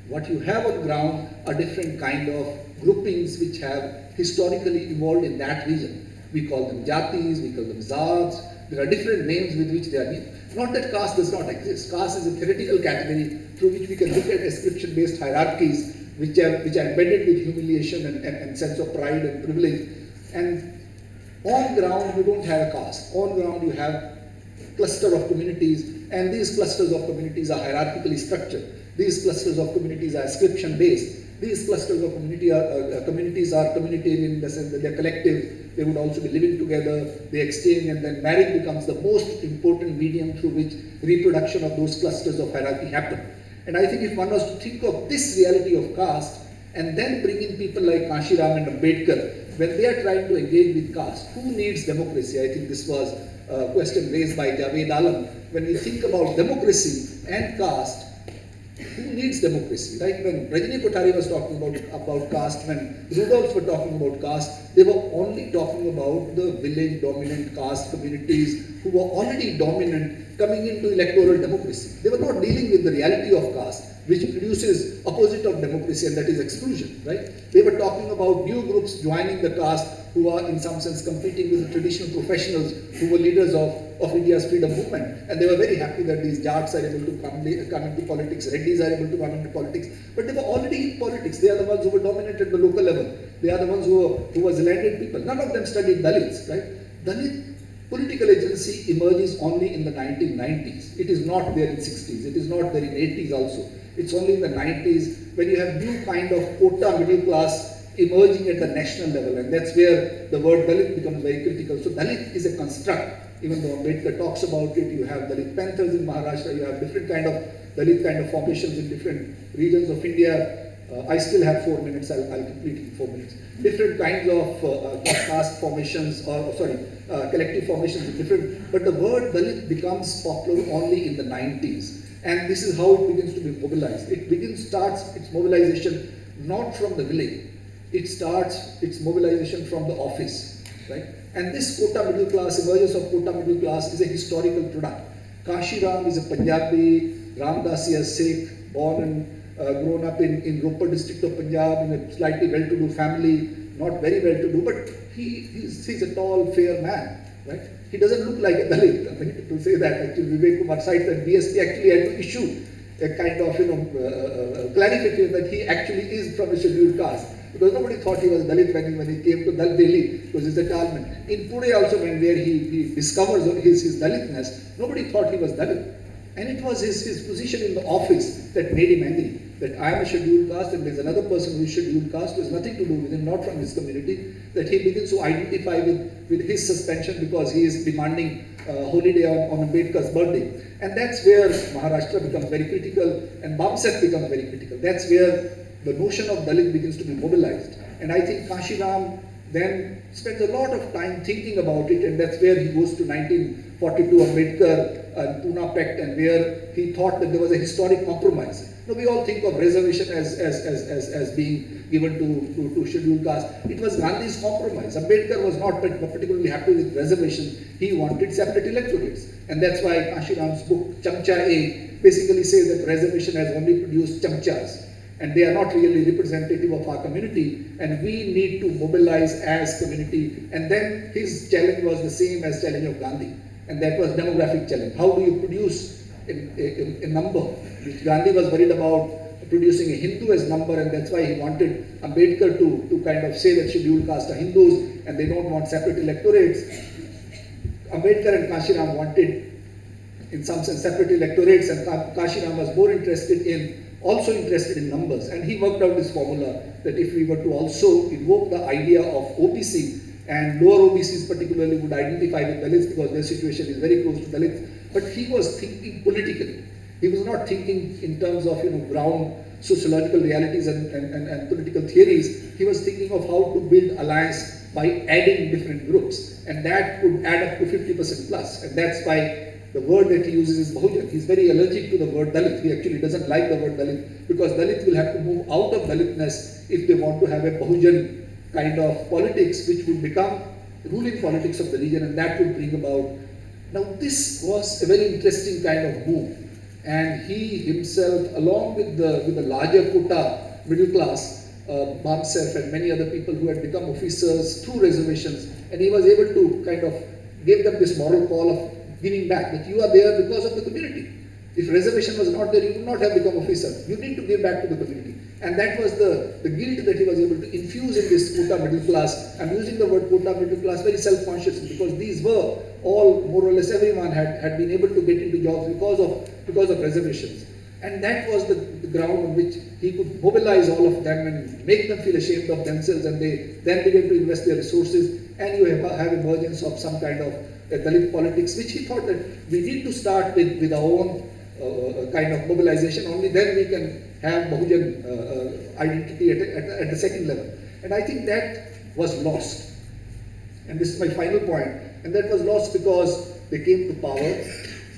What you have on ground are different kind of groupings which have historically evolved in that region. We call them jatis, we call them zats. There are different names with which they are named. Not that caste does not exist. Caste is a theoretical category through which we can look at ascription-based hierarchies which are embedded with humiliation and sense of pride and privilege. And on ground, you don't have a caste. On ground, you have cluster of communities, and these clusters of communities are hierarchically structured. These clusters of communities are ascription-based. These clusters of communities are communitarian in the sense that they're collective. They would also be living together, they exchange, and then marriage becomes the most important medium through which reproduction of those clusters of hierarchy happen. And I think if one was to think of this reality of caste, and then bring in people like Kashiram and Ambedkar, when they are trying to engage with caste, who needs democracy? I think this was a question raised by Javed Alam. When we think about democracy and caste, who needs democracy, right? When Rajini Kothari was talking about caste, when Rudolph were talking about caste, they were only talking about the village dominant caste communities who were already dominant coming into electoral democracy. They were not dealing with the reality of caste, which produces opposite of democracy, and that is exclusion, right? They were talking about new groups joining the caste who are in some sense competing with the traditional professionals who were leaders of India's freedom movement. And they were very happy that these Jats are able to come into politics, Reddis are able to come into politics, but they were already in politics. They are the ones who were dominant at the local level. They are the ones who were landed people. None of them studied Dalits, right? Dalit political agency emerges only in the 1990s. It is not there in 60s. It is not there in 80s also. It's only in the 90s when you have new kind of quota middle class emerging at the national level, and that's where the word Dalit becomes very critical. So Dalit is a construct. Even though Ambedkar talks about it, you have Dalit Panthers in Maharashtra, you have different kind of Dalit kind of formations in different regions of India. I still have 4 minutes, I'll complete in 4 minutes. Different kinds of caste formations, collective formations are different, but the word Dalit becomes popular only in the 90s. And this is how it begins to be mobilized. It starts its mobilization not from the village. It starts its mobilization from the office, right? And this quota middle class, emergence of quota middle class is a historical product. Kashiram is a Punjabi, Ramdasi is Sikh, born and grown up in Ropar district of Punjab in a slightly well-to-do family, not very well-to-do, but he's a tall, fair man, right? He doesn't look like a Dalit. I mean, to say that, actually, Vivek Kumar cites that BSP actually had to issue a kind of, clarification that he actually is from a scheduled caste. Because nobody thought he was Dalit when he came to Delhi, because he's a Talman. In Pune also, where he discovers his Dalitness, nobody thought he was Dalit. And it was his position in the office that made him angry. That I am a scheduled caste and there's another person who is scheduled caste who has nothing to do with him, not from his community, that he begins to identify with his suspension because he is demanding holiday on Ambedkar's birthday. And that's where Maharashtra becomes very critical and Bamseth becomes very critical. That's where the notion of Dalit begins to be mobilized. And I think Kashiram then spends a lot of time thinking about it, and that's where he goes to 1942 Ambedkar and Pune Pact, and where he thought that there was a historic compromise. Now we all think of reservation as being given to scheduled caste. It was Gandhi's compromise. Ambedkar was not particularly happy with reservation. He wanted separate electorates. And that's why Kashiram's book, Chamcha A, basically says that reservation has only produced chamchas. And they are not really representative of our community, and we need to mobilize as community. And then his challenge was the same as challenge of Gandhi, and that was demographic challenge. How do you produce a number? Which Gandhi was worried about producing a Hindu as number, and that's why he wanted Ambedkar to kind of say that scheduled caste are Hindus and they don't want separate electorates. Ambedkar and Kashiram wanted, in some sense, separate electorates, and Kashiram was more interested in numbers, and he worked out this formula that if we were to also invoke the idea of OBC, and lower OBCs particularly would identify with Dalits because their situation is very close to Dalits, but he was thinking politically. He was not thinking in terms of ground sociological realities and political theories. He was thinking of how to build alliance by adding different groups, and that could add up to 50% plus, and that's why the word that he uses is Bahujan. He's very allergic to the word Dalit. He actually doesn't like the word Dalit because Dalit will have to move out of Dalitness if they want to have a Bahujan kind of politics which would become ruling politics of the region, and that would bring about. Now this was a very interesting kind of move, and he himself, along with the larger quota middle class, Bamseth and many other people who had become officers through reservations, and he was able to kind of give them this moral call of giving back, that you are there because of the community. If reservation was not there, you would not have become officer. You need to give back to the community. And that was the guilt that he was able to infuse in this quota middle class. I'm using the word quota middle class very self-consciously because these were all, more or less everyone had been able to get into jobs because of reservations. And that was the ground on which he could mobilize all of them and make them feel ashamed of themselves, and they then began to invest their resources, and you have emergence of some kind of Dalit politics, which he thought that we need to start with our own kind of mobilization. Only then we can have Bahujan identity at the second level. And I think that was lost. And this is my final point. And that was lost because they came to power.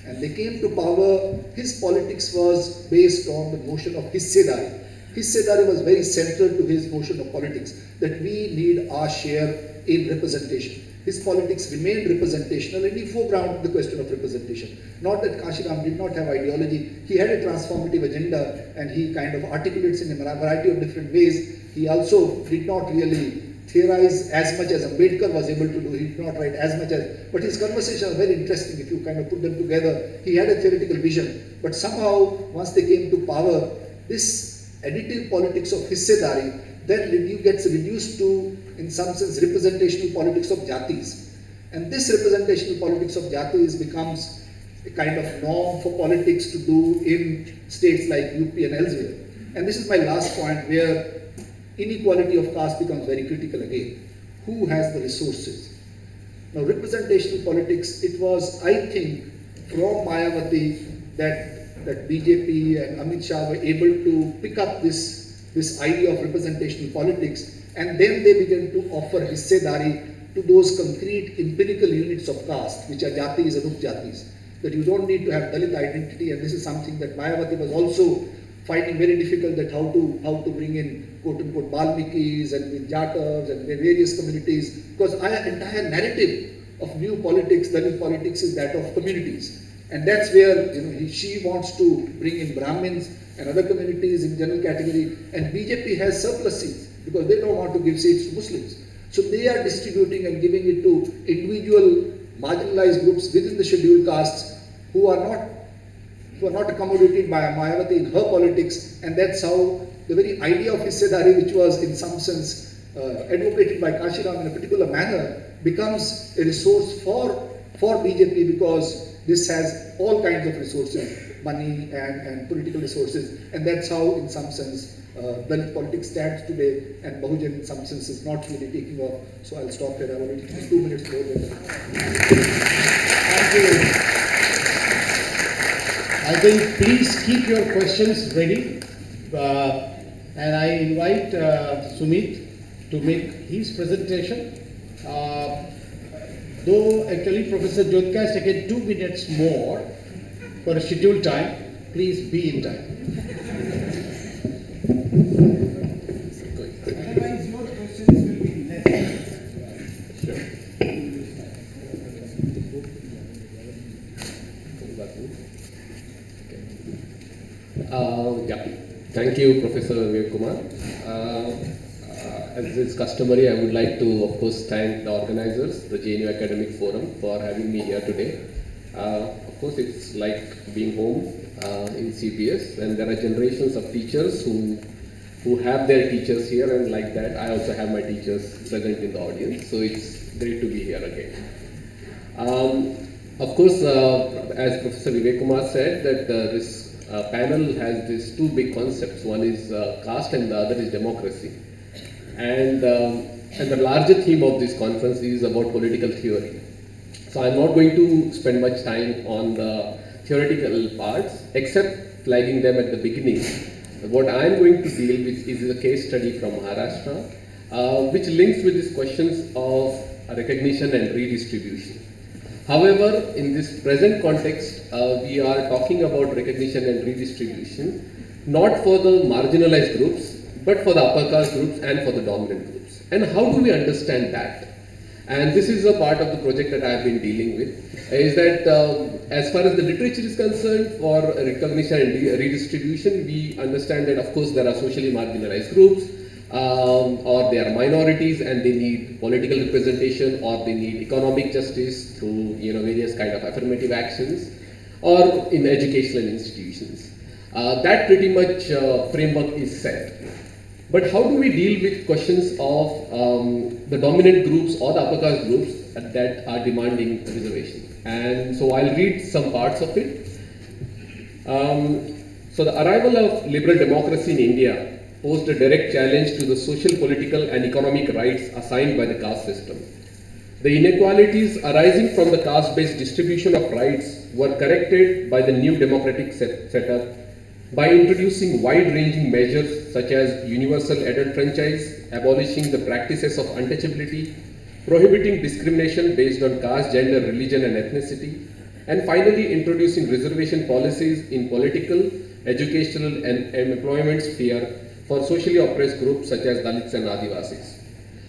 And they came to power, his politics was based on the notion of hissedari. Hissedari was very central to his notion of politics, that we need our share in representation. His politics remained representational, and he foregrounded the question of representation. Not that Kashiram did not have ideology, he had a transformative agenda, and he kind of articulates in a variety of different ways. He also did not really theorize as much as Ambedkar was able to do. He did not write as much as, but his conversations are very interesting if you kind of put them together. He had a theoretical vision, but somehow once they came to power, this additive politics of hissedari then gets reduced to, in some sense, representational politics of jatis. And this representational politics of jatis becomes a kind of norm for politics to do in states like UP and elsewhere. And this is my last point, where inequality of caste becomes very critical again. Who has the resources? Now, representational politics, it was, I think, from Mayawati that BJP and Amit Shah were able to pick up this idea of representational politics, and then they began to offer hissedari to those concrete empirical units of caste, which are jatis and upjatis, that you don't need to have Dalit identity. And this is something that Mayawati was also finding very difficult, that how to bring in quote-unquote Balmikis and with Jatavs and various communities, because our entire narrative of new politics, Dalit politics, is that of communities. And that's where she wants to bring in Brahmins and other communities in general category, and BJP has surplus seats because they don't want to give seats to Muslims. So they are distributing and giving it to individual marginalized groups within the scheduled castes who are not accommodated by Mayawati in her politics, and that's how the very idea of hissedari, which was in some sense advocated by Kashiram in a particular manner, becomes a resource for BJP, because this has all kinds of resources, money and political resources, and that's how, in some sense, Dalit politics stands today, and Bahujan, in some sense, is not really taking off. So I'll stop here. I've already 2 minutes more than that. you. I think please keep your questions ready. And I invite Sumeet to make his presentation. Though actually Professor Jodhka has taken 2 minutes more for a scheduled time, please be in time. Otherwise your questions will be less. Yeah. Thank you, Professor Vivek Kumar. As is customary, I would like to, of course, thank the organizers, the JNU Academic Forum, for having me here today. Of course, it's like being home in CBS, and there are generations of teachers who have their teachers here, and like that, I also have my teachers present in the audience. So it's great to be here again. Of course, as Professor Vivek Kumar said, that this panel has these 2 big concepts. One is caste and the other is democracy. And the larger theme of this conference is about political theory. So I'm not going to spend much time on the theoretical parts, except flagging them at the beginning. What I'm going to deal with is a case study from Maharashtra, which links with these questions of recognition and redistribution. However, in this present context, we are talking about recognition and redistribution, not for the marginalized groups, but for the upper caste groups and for the dominant groups. And how do we understand that? And this is a part of the project that I have been dealing with, is that as far as the literature is concerned, for recognition and redistribution, we understand that of course there are socially marginalized groups, or they are minorities and they need political representation, or they need economic justice through various kind of affirmative actions, or in educational institutions. That pretty much framework is set. But how do we deal with questions of the dominant groups or the upper caste groups that are demanding reservation? And so I'll read some parts of it. So the arrival of liberal democracy in India posed a direct challenge to the social, political and economic rights assigned by the caste system. The inequalities arising from the caste-based distribution of rights were corrected by the new democratic setup by introducing wide-ranging measures such as universal adult franchise, abolishing the practices of untouchability, prohibiting discrimination based on caste, gender, religion and ethnicity, and finally introducing reservation policies in political, educational and employment sphere for socially oppressed groups such as Dalits and Adivasis.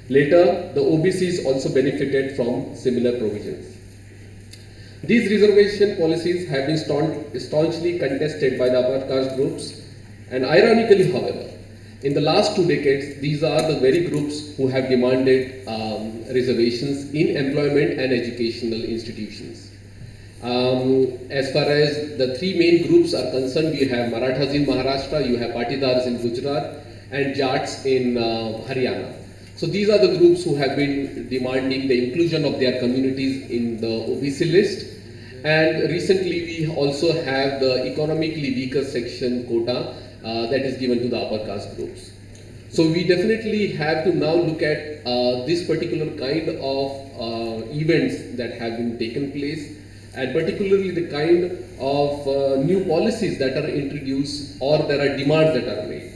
Later, the OBCs also benefited from similar provisions. These reservation policies have been staunchly contested by the upper caste groups, and ironically, however, in the last 2 decades, these are the very groups who have demanded reservations in employment and educational institutions. As far as the 3 main groups are concerned, you have Marathas in Maharashtra, you have Patidars in Gujarat, and Jats in Haryana. So these are the groups who have been demanding the inclusion of their communities in the OBC list. And recently we also have the economically weaker section quota that is given to the upper caste groups. So we definitely have to now look at this particular kind of events that have been taken place, and particularly the kind of new policies that are introduced or there are demands that are made.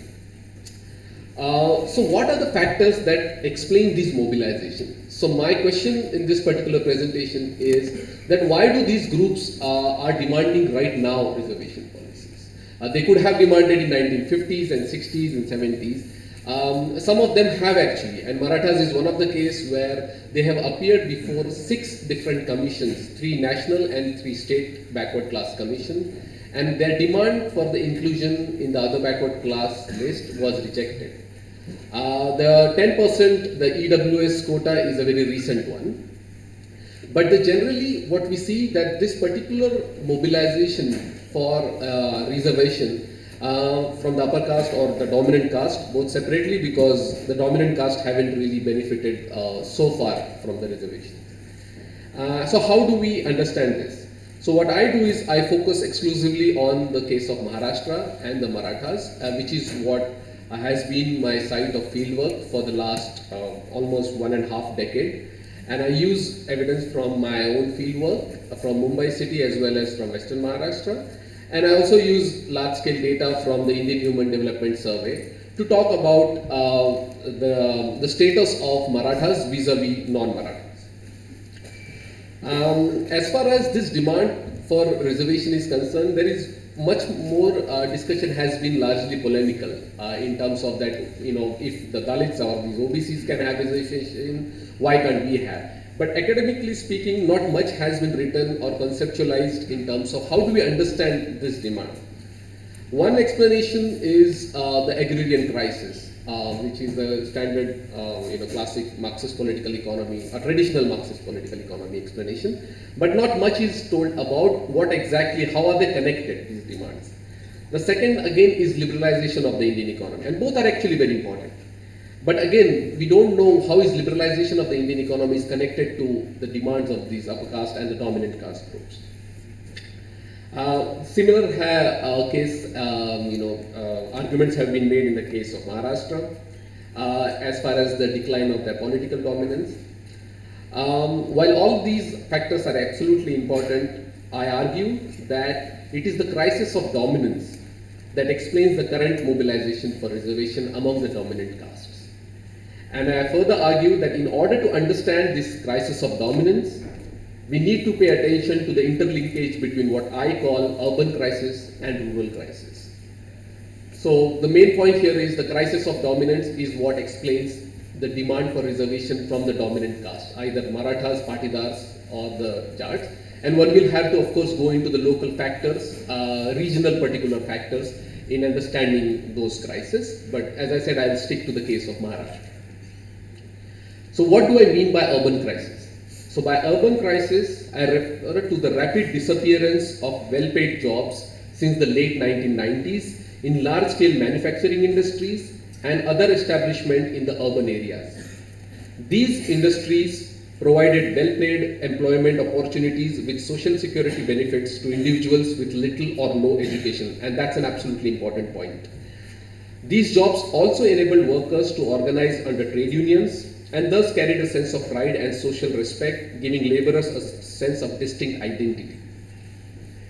So what are the factors that explain this mobilization? So my question in this particular presentation is that why do these groups are demanding right now reservation policies? They could have demanded in 1950s and 60s and 70s. Some of them have actually, and Marathas is one of the cases where they have appeared before 6 different commissions, 3 national and 3 state backward class commission, and their demand for the inclusion in the other backward class list was rejected. The 10%, the EWS quota is a very recent one. But generally what we see that this particular mobilization for reservation from the upper caste or the dominant caste, both separately, because the dominant caste haven't really benefited so far from the reservation. So how do we understand this? So what I do is I focus exclusively on the case of Maharashtra and the Marathas, which is what has been my site of fieldwork for the last almost 1.5 decades. And I use evidence from my own field work from Mumbai city as well as from Western Maharashtra. And I also use large-scale data from the Indian Human Development Survey to talk about the status of Marathas vis-a-vis non-Marathas. As far as this demand for reservation is concerned, there is much more discussion has been largely polemical in terms of that, you know, if the Dalits or these OBCs can have reservation, why can't we have? But academically speaking, not much has been written or conceptualized in terms of how do we understand this demand. One explanation is the agrarian crisis, which is the standard, classic Marxist political economy, a traditional Marxist political economy explanation. But not much is told about what exactly, how are they connected, these demands. The second, again, is liberalization of the Indian economy, and both are actually very important. But again, we don't know how is liberalization of the Indian economy is connected to the demands of these upper caste and the dominant caste groups. Similar arguments have been made in the case of Maharashtra as far as the decline of their political dominance. While all these factors are absolutely important, I argue that it is the crisis of dominance that explains the current mobilization for reservation among the dominant castes. And I further argue that in order to understand this crisis of dominance, we need to pay attention to the interlinkage between what I call urban crisis and rural crisis. So the main point here is the crisis of dominance is what explains the demand for reservation from the dominant caste, either Marathas, Patidars or the Jats. And one will have to, of course, go into the local factors, regional particular factors in understanding those crises. But as I said, I will stick to the case of Maharashtra. So what do I mean by urban crisis? So by urban crisis, I refer to the rapid disappearance of well-paid jobs since the late 1990s in large-scale manufacturing industries and other establishments in the urban areas. These industries provided well-paid employment opportunities with social security benefits to individuals with little or no education, and that's an absolutely important point. These jobs also enabled workers to organize under trade unions and thus carried a sense of pride and social respect, giving laborers a sense of distinct identity.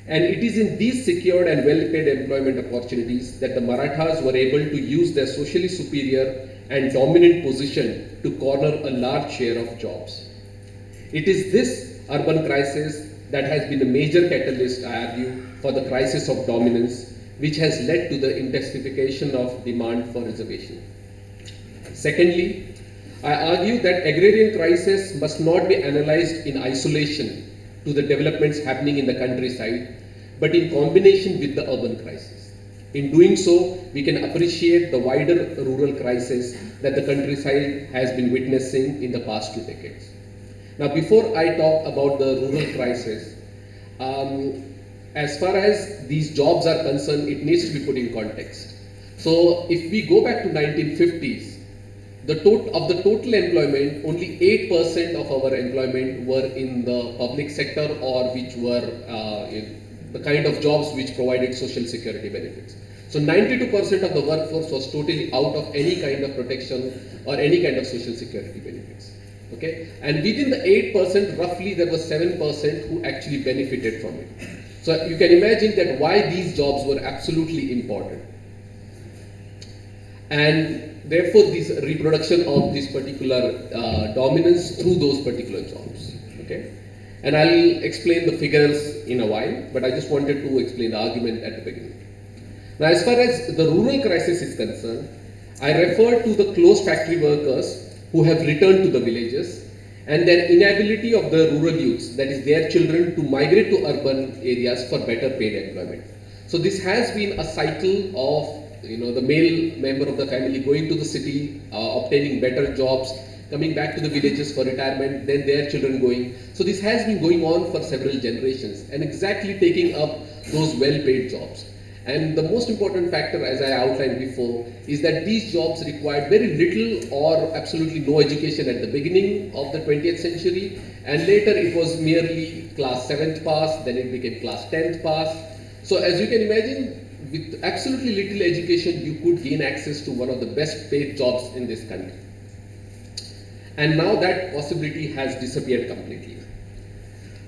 And it is in these secured and well-paid employment opportunities that the Marathas were able to use their socially superior and dominant position to corner a large share of jobs. It is this urban crisis that has been a major catalyst, I argue, for the crisis of dominance, which has led to the intensification of demand for reservation. Secondly, I argue that agrarian crisis must not be analyzed in isolation to the developments happening in the countryside, but in combination with the urban crisis. In doing so, we can appreciate the wider rural crisis that the countryside has been witnessing in the past 2 decades. Now, before I talk about the rural crisis, as far as these jobs are concerned, it needs to be put in context. So, if we go back to 1950s, of the total employment, only 8% of our employment were in the public sector or which were the kind of jobs which provided social security benefits. So 92% of the workforce was totally out of any kind of protection or any kind of social security benefits. Okay, and within the 8%, roughly there was 7% who actually benefited from it. So you can imagine that why these jobs were absolutely important. And therefore, this reproduction of this particular dominance through those particular jobs. Okay, and I'll explain the figures in a while, but I just wanted to explain the argument at the beginning. Now, as far as the rural crisis is concerned, I refer to the closed factory workers who have returned to the villages and their inability of the rural youths, that is their children, to migrate to urban areas for better paid employment. So this has been a cycle of the male member of the family going to the city, obtaining better jobs, coming back to the villages for retirement, then their children going. So this has been going on for several generations and exactly taking up those well-paid jobs. And the most important factor, as I outlined before, is that these jobs required very little or absolutely no education at the beginning of the 20th century, and later it was merely class 7th pass, then it became class 10th pass. So as you can imagine, with absolutely little education, you could gain access to one of the best paid jobs in this country. and now that possibility has disappeared completely.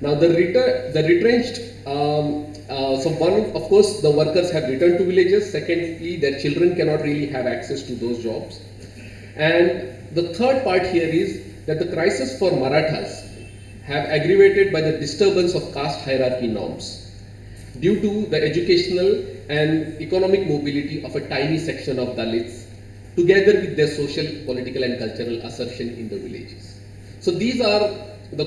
Now the retrenched, so one, of course, the workers have returned to villages. Secondly, their children cannot really have access to those jobs. And the third part here is that the crisis for Marathas have aggravated by the disturbance of caste hierarchy norms due to the educational and economic mobility of a tiny section of Dalits, together with their social, political and cultural assertion in the villages. So these are the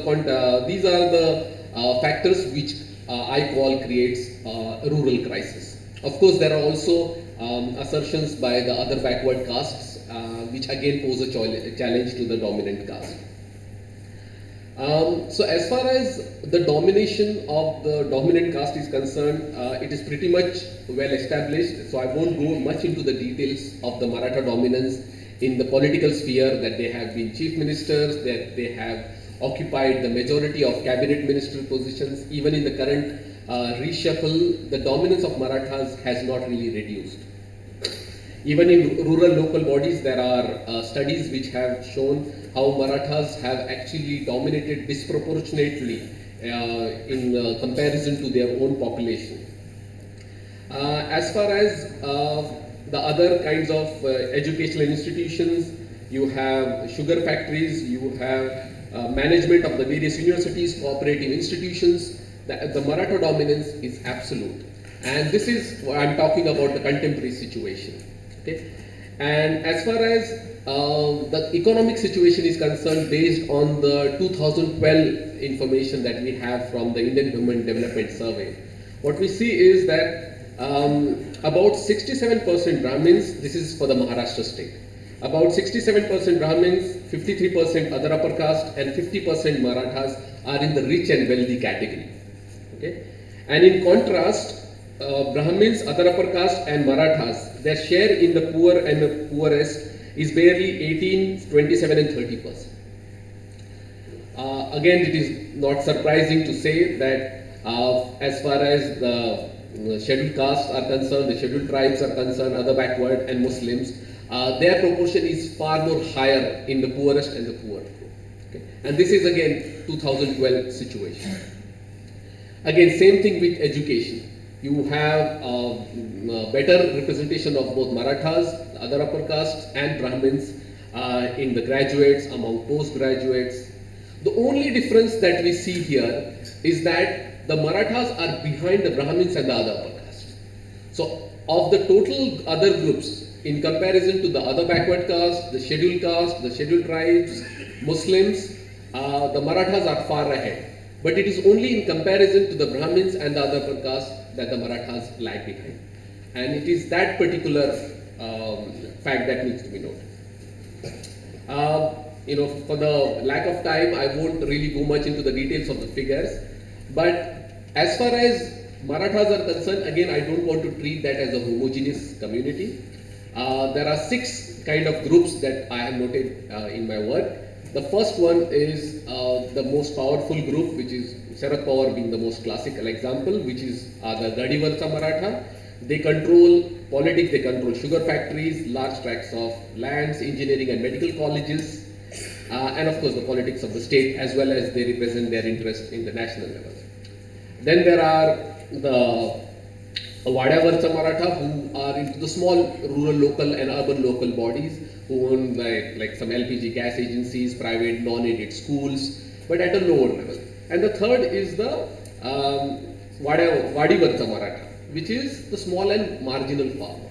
factors which I call creates a rural crisis. Of course, there are also assertions by the other backward castes which again pose a challenge to the dominant caste. So as far as the domination of the dominant caste is concerned, it is pretty much well established. So I won't go much into the details of the Maratha dominance in the political sphere, that they have been chief ministers, that they have occupied the majority of cabinet ministerial positions. Even in the current reshuffle, the dominance of Marathas has not really reduced. Even in rural local bodies, there are studies which have shown how Marathas have actually dominated disproportionately in comparison to their own population. As far as the other kinds of educational institutions, you have sugar factories, you have management of the various universities, cooperative institutions. The Maratha dominance is absolute. And this is what I'm talking about, the contemporary situation. Okay? And as far as the economic situation is concerned, based on the 2012 information that we have from the Indian Human Development Survey, what we see is that about 67% Brahmins, this is for the Maharashtra state, about 67% Brahmins, 53% other upper caste and 50% Marathas are in the rich and wealthy category. Okay? And in contrast, Brahmins, other upper caste and Marathas, their share in the poor and the poorest is barely 18, 27 and 30%. Again, it is not surprising to say that as far as the scheduled castes are concerned, the scheduled tribes are concerned, other backward and Muslims, their proportion is far more higher in the poorest and the poor. Okay? And this is again 2012 situation. Again, same thing with education. You have better representation of both Marathas, other upper castes and Brahmins in the graduates, among postgraduates. The only difference that we see here is that the Marathas are behind the Brahmins and the other upper castes. So of the total other groups, in comparison to the other backward caste, the scheduled tribes, Muslims, the Marathas are far ahead. But it is only in comparison to the Brahmins and the other upper caste that the Marathas lag behind. And it is that particular fact that needs to be noted. For the lack of time, I won't really go much into the details of the figures. But as far as Marathas are concerned, again, I don't want to treat that as a homogeneous community. There are 6 kind of groups that I have noted in my work. The first one is the most powerful group, which is Sharad Pawar being the most classical example, which is the Gadivarsa Maratha. They control politics, they control sugar factories, large tracts of lands, engineering and medical colleges, and of course the politics of the state, as well as they represent their interest in the national level. Then there are the Vadavarsa Maratha, who are into the small rural local and urban local bodies, who own like some LPG gas agencies, private non-aided schools, but at a lower level. And the third is the Vadivarsa Maratha, which is the small and marginal farmer.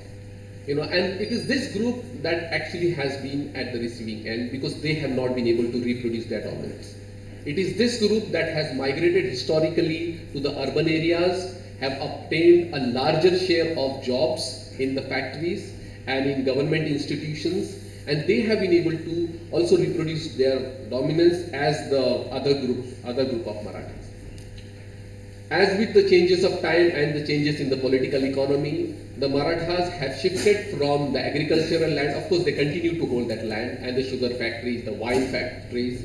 And it is this group that actually has been at the receiving end, because they have not been able to reproduce their dominance. It is this group that has migrated historically to the urban areas, have obtained a larger share of jobs in the factories and in government institutions, and they have been able to also reproduce their dominance as the other group of Marathas. As with the changes of time and the changes in the political economy, the Marathas have shifted from the agricultural land. Of course, they continue to hold that land and the sugar factories, the wine factories,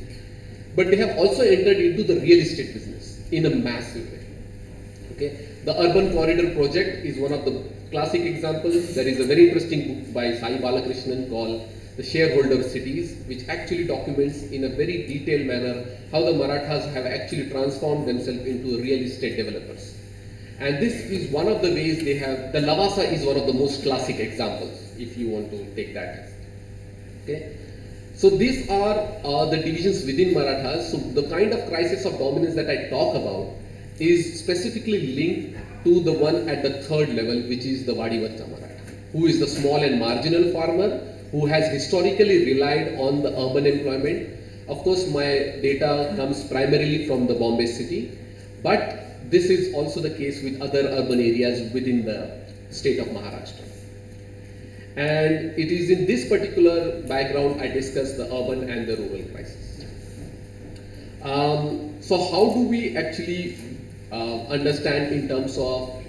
but they have also entered into the real estate business in a massive way. Okay? The Urban Corridor Project is one of the classic examples. There is a very interesting book by Sai Balakrishnan called the shareholder cities, which actually documents in a very detailed manner how the Marathas have actually transformed themselves into real estate developers. And this is one of the ways they have, the Lavasa is one of the most classic examples, if you want to take that. Okay. So these are the divisions within Marathas. So the kind of crisis of dominance that I talk about is specifically linked to the one at the third level, which is the Vadivatta Maratha, who is the small and marginal farmer, who has historically relied on the urban employment. Of course, my data comes primarily from the Bombay city, but this is also the case with other urban areas within the state of Maharashtra. And it is in this particular background I discuss the urban and the rural crisis. So how do we actually understand in terms of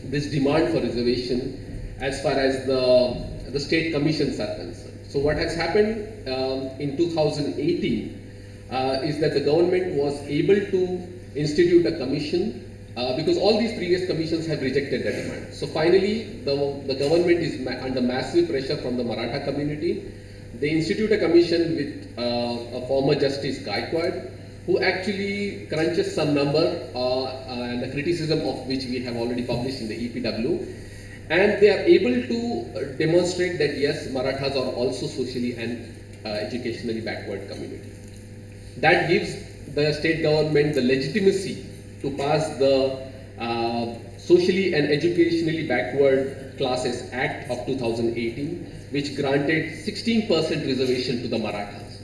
this demand for reservation as far as the state commissions are concerned? So what has happened in 2018 is that the government was able to institute a commission because all these previous commissions have rejected the demand. So finally, the government is under massive pressure from the Maratha community. They institute a commission with a former Justice Gaikwad, who actually crunches some number and the criticism of which we have already published in the EPW. And they are able to demonstrate that yes, Marathas are also socially and educationally backward community. That gives the state government the legitimacy to pass the Socially and Educationally Backward Classes Act of 2018, which granted 16% reservation to the Marathas.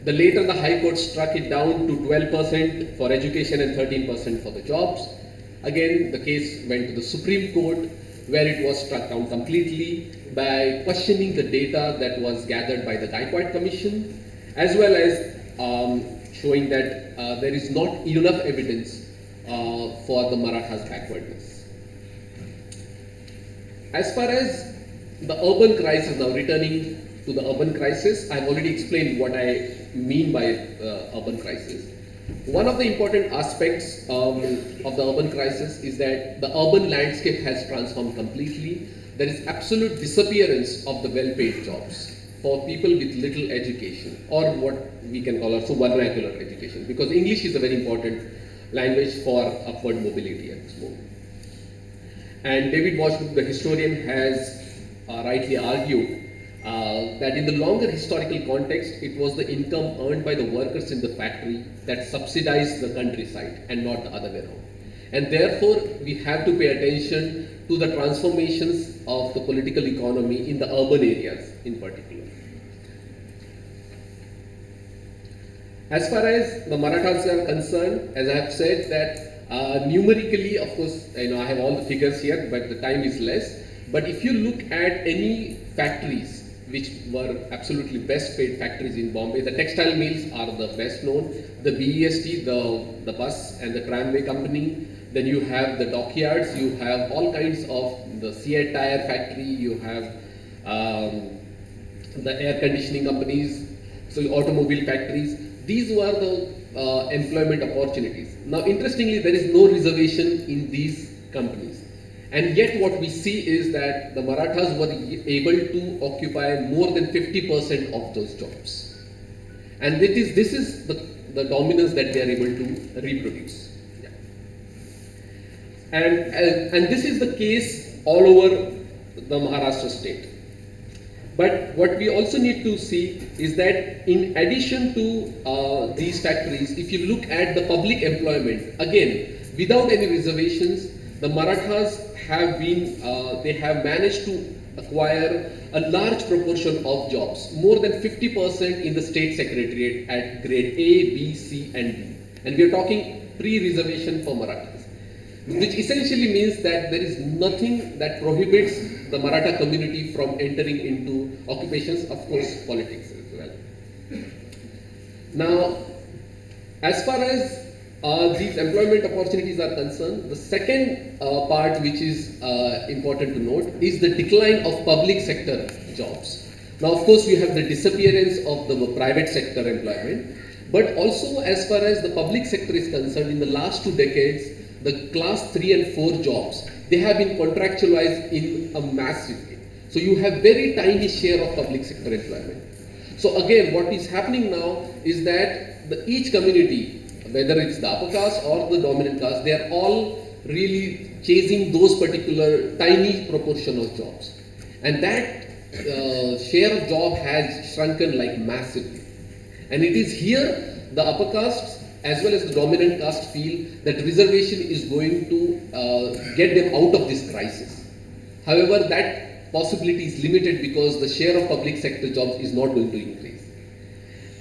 Later the High Court struck it down to 12% for education and 13% for the jobs. Again, the case went to the Supreme Court, where it was struck down completely by questioning the data that was gathered by the Gaikwad Commission, as well as showing that there is not enough evidence for the Marathas' backwardness. As far as the urban crisis, now returning to the urban crisis, I have already explained what I mean by urban crisis. One of the important aspects of the urban crisis is that the urban landscape has transformed completely. There is absolute disappearance of the well-paid jobs for people with little education, or what we can call also vernacular education, because English is a very important language for upward mobility at this moment. And David Washburn, the historian, has rightly argued that in the longer historical context, it was the income earned by the workers in the factory that subsidized the countryside and not the other way around. And therefore, we have to pay attention to the transformations of the political economy in the urban areas in particular. As far as the Marathas are concerned, as I have said that numerically, of course, I have all the figures here, but the time is less. But if you look at any factories which were absolutely best paid factories in Bombay, the textile mills are the best known, the BEST, the bus and the tramway company, then you have the dockyards, you have all kinds of the CI tire factory, you have the air conditioning companies, so automobile factories. These were the employment opportunities. Now interestingly, there is no reservation in these companies. And yet what we see is that the Marathas were able to occupy more than 50% of those jobs. And this is the dominance that they are able to reproduce. Yeah. And this is the case all over the Maharashtra state. But what we also need to see is that in addition to these factories, if you look at the public employment, again, without any reservations, the Marathas have been, they have managed to acquire a large proportion of jobs, more than 50% in the state secretariat at grade A, B, C and D. And we are talking pre-reservation for Marathas, which essentially means that there is nothing that prohibits the Maratha community from entering into occupations, of course, politics as well. Now, as far as these employment opportunities are concerned, the second part which is important to note is the decline of public sector jobs. Now, of course, we have the disappearance of the private sector employment, but also as far as the public sector is concerned, in the last 2 decades, the class 3 and 4 jobs, they have been contractualized in a massive way. So you have very tiny share of public sector employment. So again, what is happening now is that each community, whether it's the upper caste or the dominant caste, they are all really chasing those particular tiny proportion of jobs. And that share of job has shrunken like massively. And it is here the upper castes as well as the dominant caste feel that reservation is going to get them out of this crisis. However, that possibility is limited because the share of public sector jobs is not going to increase.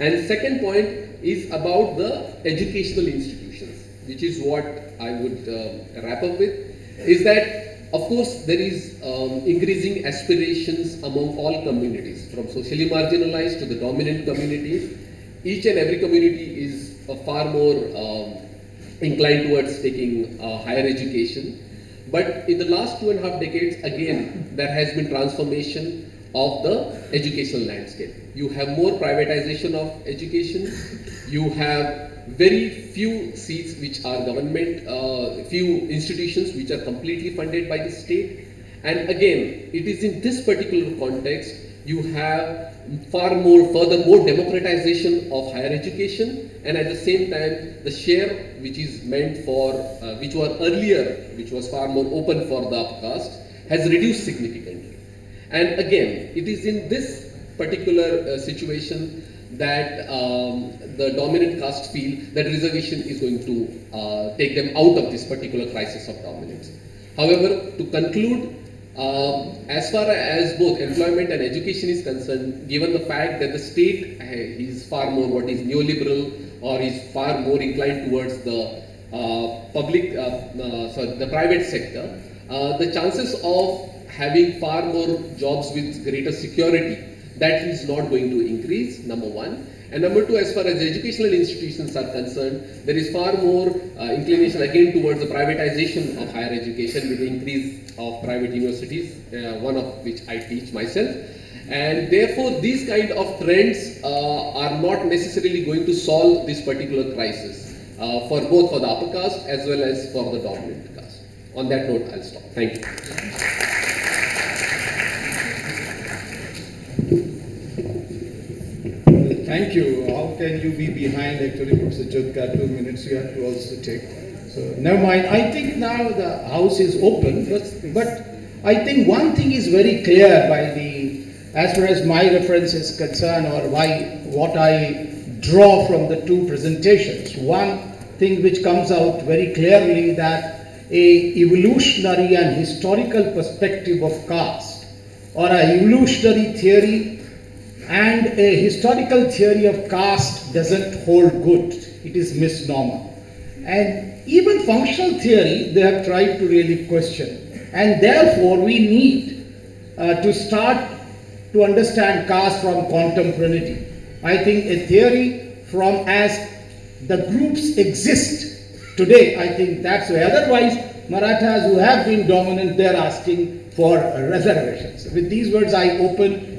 And second point is about the educational institutions, which is what I would wrap up with, is that of course there is increasing aspirations among all communities, from socially marginalized to the dominant communities. Each and every community is far more inclined towards taking higher education. But in the last 2.5 decades, again, there has been transformation of the educational landscape. You have more privatization of education. You have very few seats which are government, few institutions which are completely funded by the state. And again, it is in this particular context, you have further more democratization of higher education, and at the same time, the share which is meant for, which was earlier, which was far more open for the upper caste, has reduced significantly. And again, it is in this particular situation that the dominant caste feel that reservation is going to take them out of this particular crisis of dominance. However, to conclude, as far as both employment and education is concerned, given the fact that the state is far more what is neoliberal or is far more inclined towards the the private sector, the chances of having far more jobs with greater security, that is not going to increase, number one. And number two, as far as educational institutions are concerned, there is far more inclination again towards the privatization of higher education with the increase of private universities, one of which I teach myself. And therefore, these kind of trends are not necessarily going to solve this particular crisis for both for the upper caste as well as for the dominant caste. On that note, I'll stop. Thank you. Thank you. How can you be behind actually, Professor Jodhka? 2 minutes you have to also take. So never mind. I think now the house is open, but I think one thing is very clear by the, as far as my reference is concerned, or what I draw from the two presentations. One thing which comes out very clearly that a evolutionary and historical perspective of caste, or a evolutionary theory and a historical theory of caste doesn't hold good. It is misnomer. And even functional theory, they have tried to really question. And therefore, we need to start to understand caste from contemporaneity. I think a theory from as the groups exist today, I think that's why. Otherwise, Marathas who have been dominant, they're asking for reservations. With these words, I open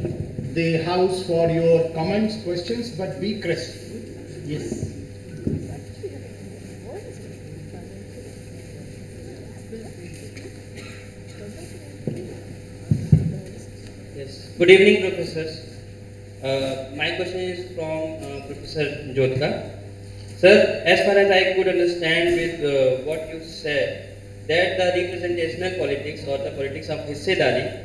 the house for your comments, questions, but be crisp. Yes. Yes. Good evening, professors. My question is from Professor Jodhka. Sir, as far as I could understand with what you said, that the representational politics or the politics of hissedari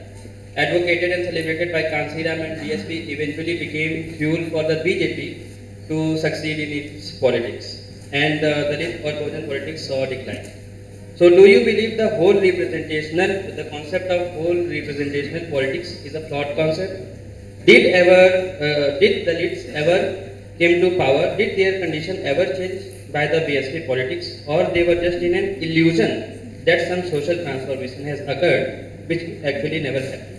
advocated and celebrated by Kansiram and DSP eventually became fuel for the BJP to succeed in its politics, and the Dalit or Bahujan politics saw decline. So do you believe the concept of whole representational politics is a flawed concept? Did Dalits ever came to power? Did their condition ever change by the BSP politics, or they were just in an illusion that some social transformation has occurred, which actually never happened?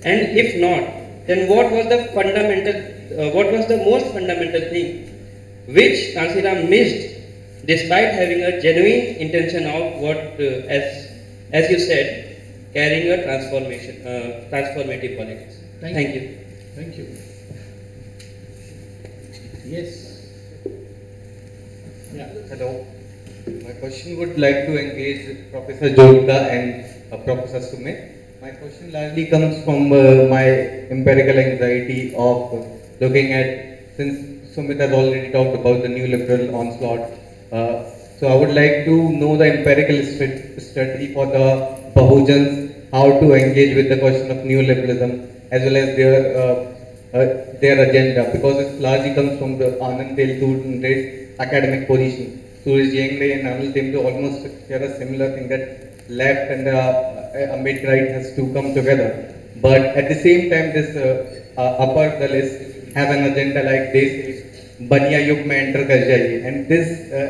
And if not, then what was the most fundamental thing which Kansiram missed, despite having a genuine intention of what, as you said, carrying a transformative politics? Thank you. Thank you. Yes. Yeah. Hello. My question would like to engage Professor Jodhka and Professor Sumeet. My question largely comes from my empirical anxiety of looking at, since Sumit has already talked about the new liberal onslaught, so I would like to know the empirical strategy for the Bahujans, how to engage with the question of neoliberalism as well as their agenda, because it largely comes from the Anand Teltunde's academic position. Suraj Yengde and Anil Timde almost share a similar thing, that left and a mid-right has to come together. But at the same time, this upper Dalits have an agenda like they say, Baniya Yug mein enter kar jaiye. And this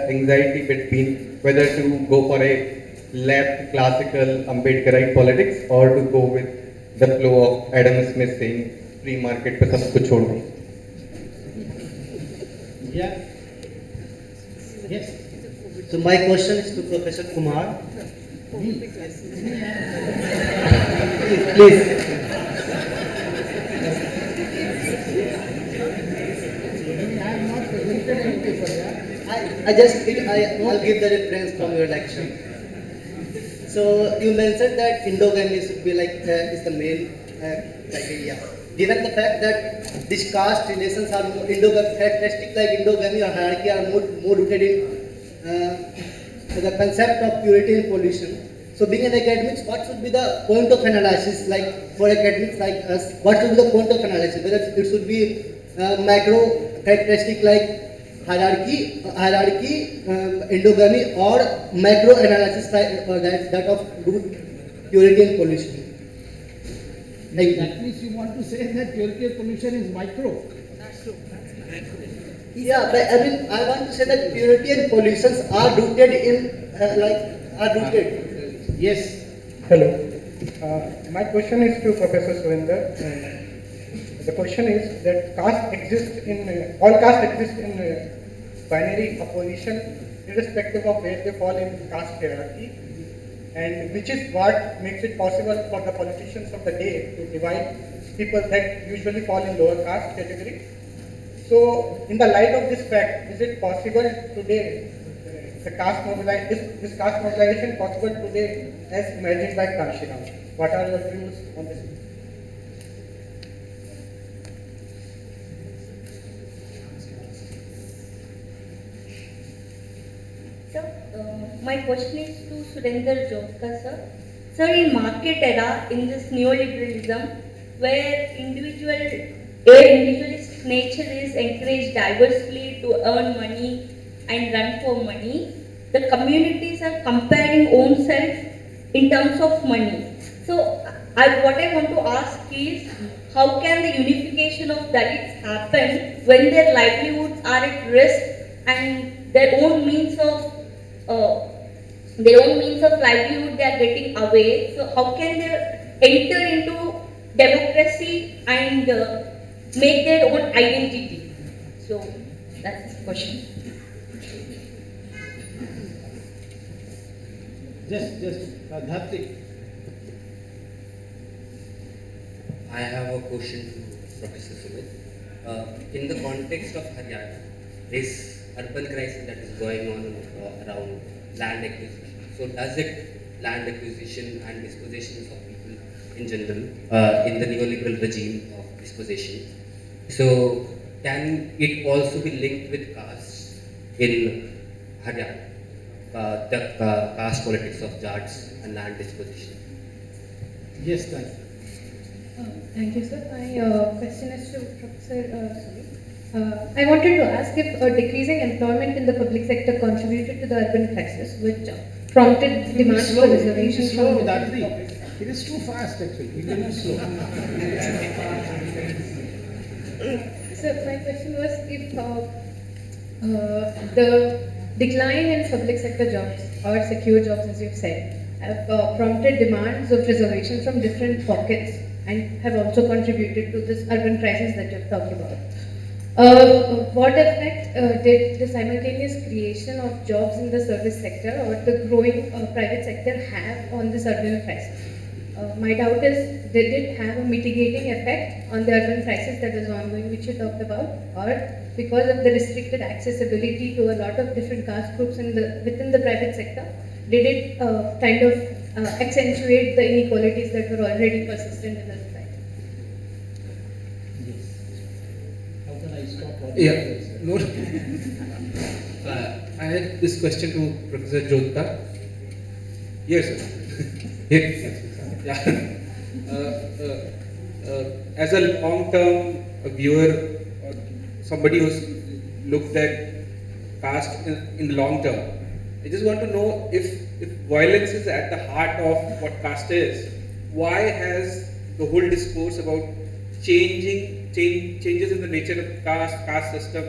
anxiety between whether to go for a left classical Ambedkarite politics or to go with the flow of Adam Smith saying free market pe sab kuch chhod do. Yeah. Yes. So my question is to Professor Kumar. Please. I'll give the reference from your lecture. So you mentioned that endogamy should be like is the main criteria. Given the fact that these caste relations are more characteristic like endogamy or hierarchy are more rooted in the concept of purity and pollution. So being an academics, what should be the point of analysis, like for academics like us, what should be the point of analysis? Whether it should be macro characteristic like hierarchy, endogamy, or macro analysis like that of purity and pollution. That means you want to say that purity and pollution is micro. Yeah, but I mean, I want to say that purity and pollutions are rooted in, are rooted. Yes. Hello. My question is to Professor Surinder. The question is that caste exists in all caste exist in binary opposition, irrespective of where they fall in caste hierarchy, and which is what makes it possible for the politicians of the day to divide people that usually fall in lower caste category. So, in the light of this fact, is it possible today, is this caste mobilization possible today as imagined by Kanshiram? What are your views on this? My question is to Surinder Jodhka, sir. Sir, in market era, in this neoliberalism, where individualistic nature is encouraged diversely to earn money and run for money, the communities are comparing own self in terms of money. So, what I want to ask is, how can the unification of Dalits happen when their livelihoods are at risk and their own means of livelihood they are getting away? So how can they enter into democracy and make their own identity? So that's the question. Dhatri. I have a question to Professor Sumeet. In the context of Haryana, this urban crisis that is going on around land acquisition. So does it land acquisition and dispossessions of people in general in the neoliberal regime of dispossession? So can it also be linked with caste in Haryana, the caste politics of jats and land disposition? Yes, thank you. Thank you, sir. My question is to Professor Sumeet. I wanted to ask if decreasing employment in the public sector contributed to the urban crisis, which prompted demands for reservations from It is too fast, actually. It is slow. So my question was if the decline in public sector jobs or secure jobs, as you've said, have prompted demands of reservations from different pockets and have also contributed to this urban crisis that you've talked about. What effect did the simultaneous creation of jobs in the service sector or the growing private sector have on this urban crisis? My doubt is, did it have a mitigating effect on the urban crisis that is ongoing, which you talked about, or because of the restricted accessibility to a lot of different caste groups within the private sector, did it kind of accentuate the inequalities that were already persistent in the society. How can I stop what Yeah, you said? no. I had this question to Professor Jodhka. Yes, sir. Yes. Yeah. As a long-term viewer, or somebody who's looked at caste in the long term, I just want to know if violence is at the heart of what caste is, why has the whole discourse about changes in the nature of caste system,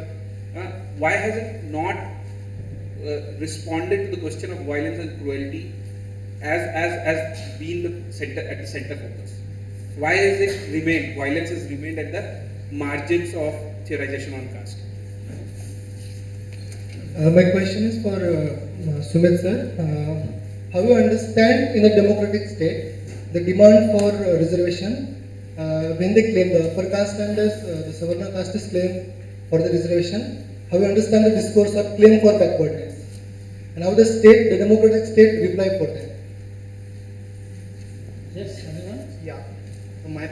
why has it not responded to the question of violence and cruelty as being the center focus? Why has it remained, violence has remained at the margins of theorization on caste? My question is for Sumeet sir. How you understand in a democratic state the demand for reservation when they claim the upper caste members, the Savarna castes claim for the reservation? How you understand the discourse or claim for backwardness? And how the state, the democratic state, reply for that? Yes, anyone? Yeah. So my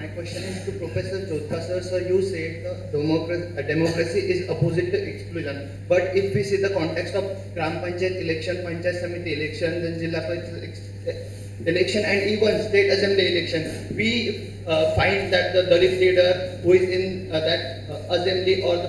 question is to Professor Jodhka sir. So you said the democracy is opposite to exclusion. But if we see the context of Gram Panchayat election, Panchayat Samiti election, then Jilla Panchayat election, and even state assembly election, we find that the Dalit leader who is in that assembly or the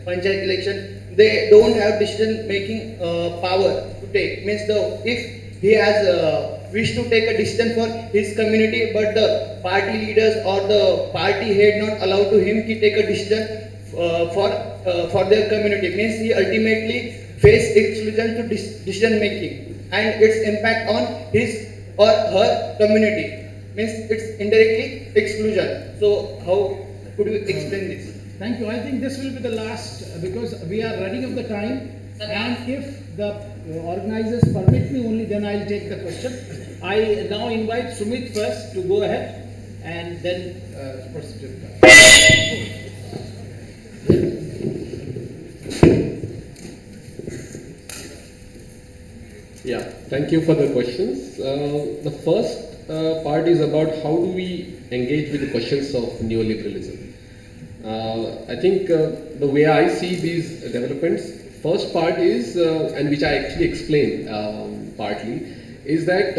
Panchayat election, they don't have decision making power to take. Means if he has wish to take a decision for his community, but the party leaders or the party head not allowed to him to take a decision for their community, means he ultimately face exclusion to decision making and its impact on his or her community, means it's indirectly exclusion. So how could you explain this? Thank you. I think this will be the last because we are running out of the time. And if the organizers permit me only, then I'll take the question. I now invite Sumeet first to go ahead and then proceed. Yeah, thank you for the questions. The first part is about how do we engage with the questions of neoliberalism. I think the way I see these developments, first part is, and which I actually explained partly, is that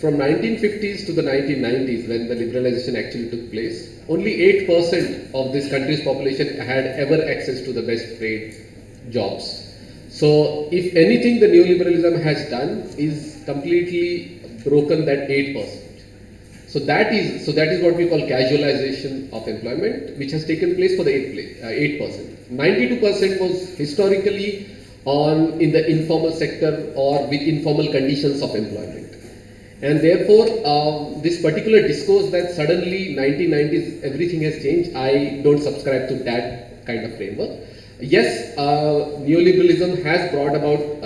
from 1950s to the 1990s, when the liberalization actually took place, only 8% of this country's population had ever access to the best paid jobs. So, if anything the neoliberalism has done is completely broken that 8%. So that is what we call casualization of employment, which has taken place for the 8%. 92% was historically in the informal sector or with informal conditions of employment. And therefore, this particular discourse that suddenly 1990s everything has changed, I don't subscribe to that kind of framework. Yes, neoliberalism has brought about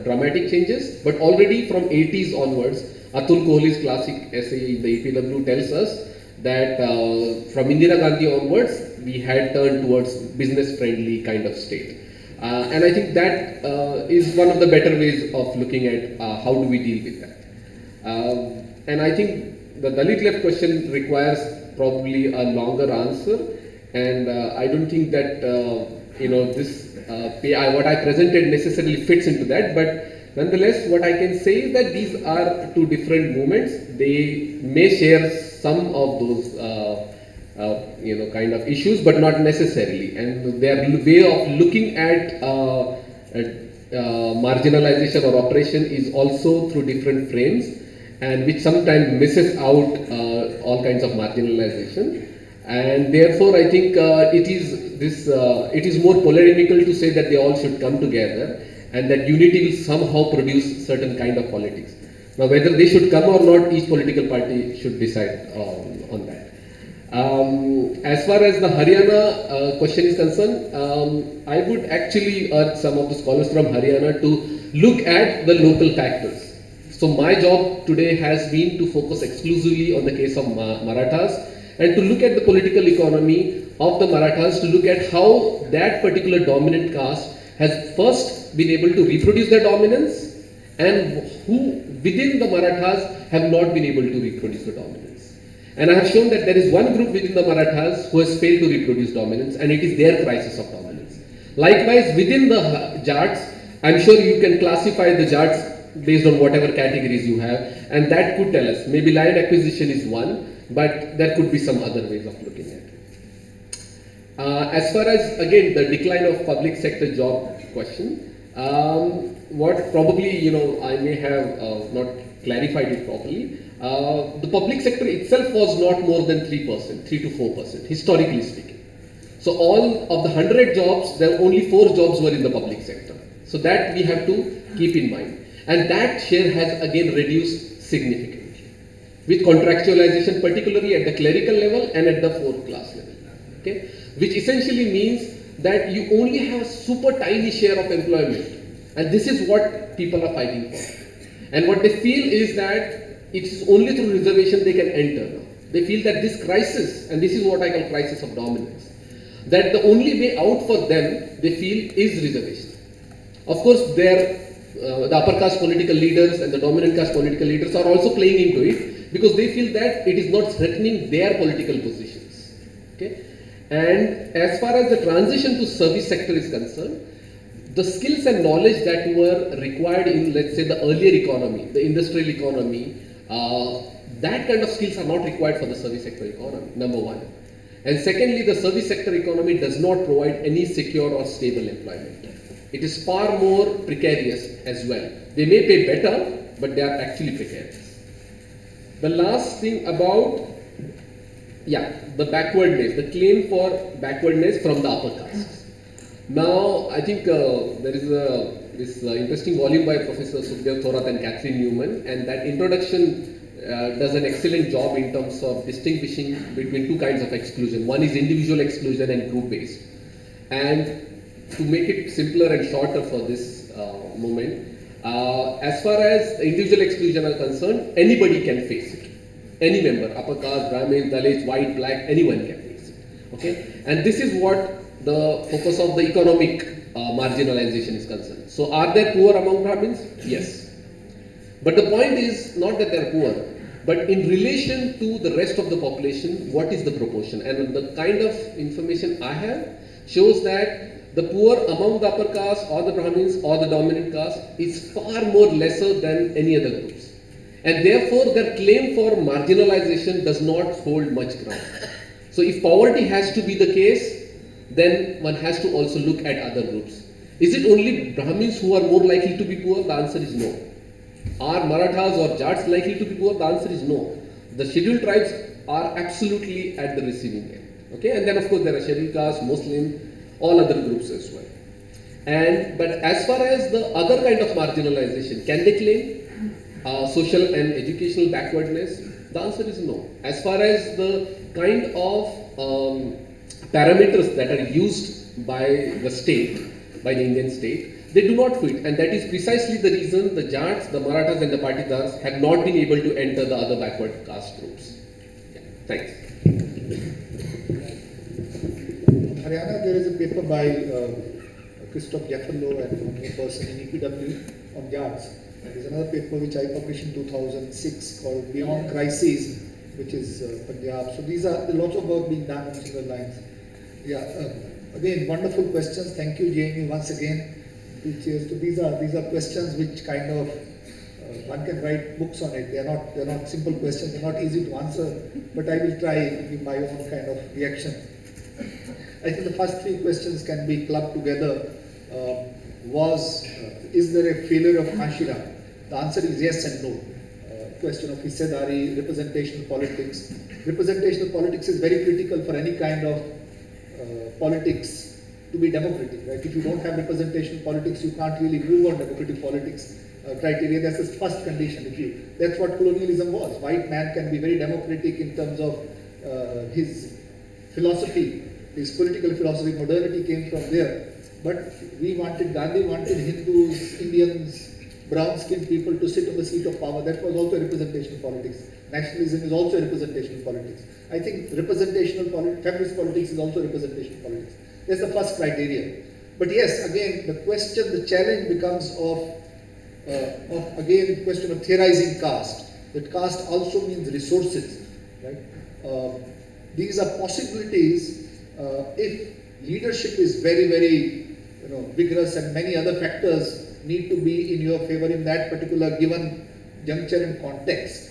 dramatic changes, but already from 80s onwards, Atul Kohli's classic essay in the EPW tells us that from Indira Gandhi onwards, we had turned towards business-friendly kind of state. And I think that is one of the better ways of looking at how do we deal with that. And I think the Dalit left question requires probably a longer answer, and I don't think that this what I presented necessarily fits into that, but nonetheless, what I can say is that these are two different movements. They may share some of those, kind of issues, but not necessarily. And their way of looking at marginalization or oppression is also through different frames, and which sometimes misses out all kinds of marginalization. And therefore, I think it is more polemical to say that they all should come together, and that unity will somehow produce certain kind of politics. Now, whether they should come or not, each political party should decide on that. As far as the Haryana question is concerned, I would actually urge some of the scholars from Haryana to look at the local factors. So my job today has been to focus exclusively on the case of Marathas, and to look at the political economy of the Marathas, to look at how that particular dominant caste has first been able to reproduce their dominance, and who within the Marathas have not been able to reproduce the dominance. And I have shown that there is one group within the Marathas who has failed to reproduce dominance, and it is their crisis of dominance. Likewise, within the Jats, I'm sure you can classify the Jats based on whatever categories you have, and that could tell us. Maybe land acquisition is one, but there could be some other ways of looking at it. As far as, again, the decline of public sector job question, what probably, I may have not clarified it properly. The public sector itself was not more than 3%, 3 to 4%, historically speaking. So all of the 100 jobs, there were only 4 jobs were in the public sector. So that we have to keep in mind. And that share has again reduced significantly with contractualization, particularly at the clerical level and at the 4th class level. Okay? Which essentially means that you only have a super tiny share of employment, and this is what people are fighting for. And what they feel is that it is only through reservation they can enter now. They feel that this crisis, and this is what I call crisis of dominance, that the only way out for them, they feel, is reservation. Of course, the upper caste political leaders and the dominant caste political leaders are also playing into it because they feel that it is not threatening their political positions. Okay? And as far as the transition to service sector is concerned, the skills and knowledge that were required in, let's say, the earlier economy, the industrial economy, that kind of skills are not required for the service sector economy, number one. And secondly, the service sector economy does not provide any secure or stable employment. It is far more precarious as well. They may pay better, but they are actually precarious. The last thing about, the backwardness, the claim for backwardness from the upper castes. Now, I think there is this interesting volume by Professor Sukhdev Thorat and Catherine Newman, and that introduction does an excellent job in terms of distinguishing between two kinds of exclusion. One is individual exclusion and group-based. And to make it simpler and shorter for this moment, as far as individual exclusion are concerned, anybody can face it. Any member, upper caste, Brahmin, Dalit, white, black, anyone can face it. Okay? And this is what the focus of the economic marginalization is concerned. So are there poor among Brahmins? Yes. But the point is not that they are poor, but in relation to the rest of the population, what is the proportion? And the kind of information I have shows that the poor among the upper caste or the Brahmins or the dominant caste is far more lesser than any other groups. And therefore their claim for marginalization does not hold much ground. So if poverty has to be the case, then one has to also look at other groups. Is it only Brahmins who are more likely to be poor? The answer is no. Are Marathas or Jats likely to be poor? The answer is no. The scheduled tribes are absolutely at the receiving end. Okay, and then of course there are scheduled castes, Muslim, all other groups as well. But as far as the other kind of marginalization, can they claim social and educational backwardness? The answer is no. As far as the kind of parameters that are used by the state, by the Indian state, they do not fit, and that is precisely the reason the Jats, the Marathas and the Patidars have not been able to enter the other backward caste groups. Yeah. Thanks. Haryana, there is a paper by Christoph Jefferlo and a person in EPW on Jats. There is another paper which I published in 2006 called Beyond Crises, which is Punjab. So these are lots of work being done on similar lines. Yeah, again, wonderful questions. Thank you, JNU, once again. So these are questions which kind of one can write books on it. They're not simple questions. They're not easy to answer. But I will try to give my own kind of reaction. I think the first 3 questions can be clubbed together. Is there a failure of Ashira? The answer is yes and no. Question of hissedari, representational politics. Representational politics is very critical for any kind of politics to be democratic, right? If you don't have representational politics, you can't really move on democratic politics criteria. That's the first condition. That's what colonialism was. White man can be very democratic in terms of his philosophy, his political philosophy. Modernity came from there. But Gandhi wanted Hindus, Indians, brown-skinned people to sit on the seat of power. That was also representational politics. Nationalism is also representational politics. I think feminist politics is also representational politics. That's the first criteria. But yes, again, the challenge becomes of of again the question of theorizing caste. That caste also means resources, right? These are possibilities if leadership is very, very vigorous and many other factors need to be in your favor in that particular given juncture and context.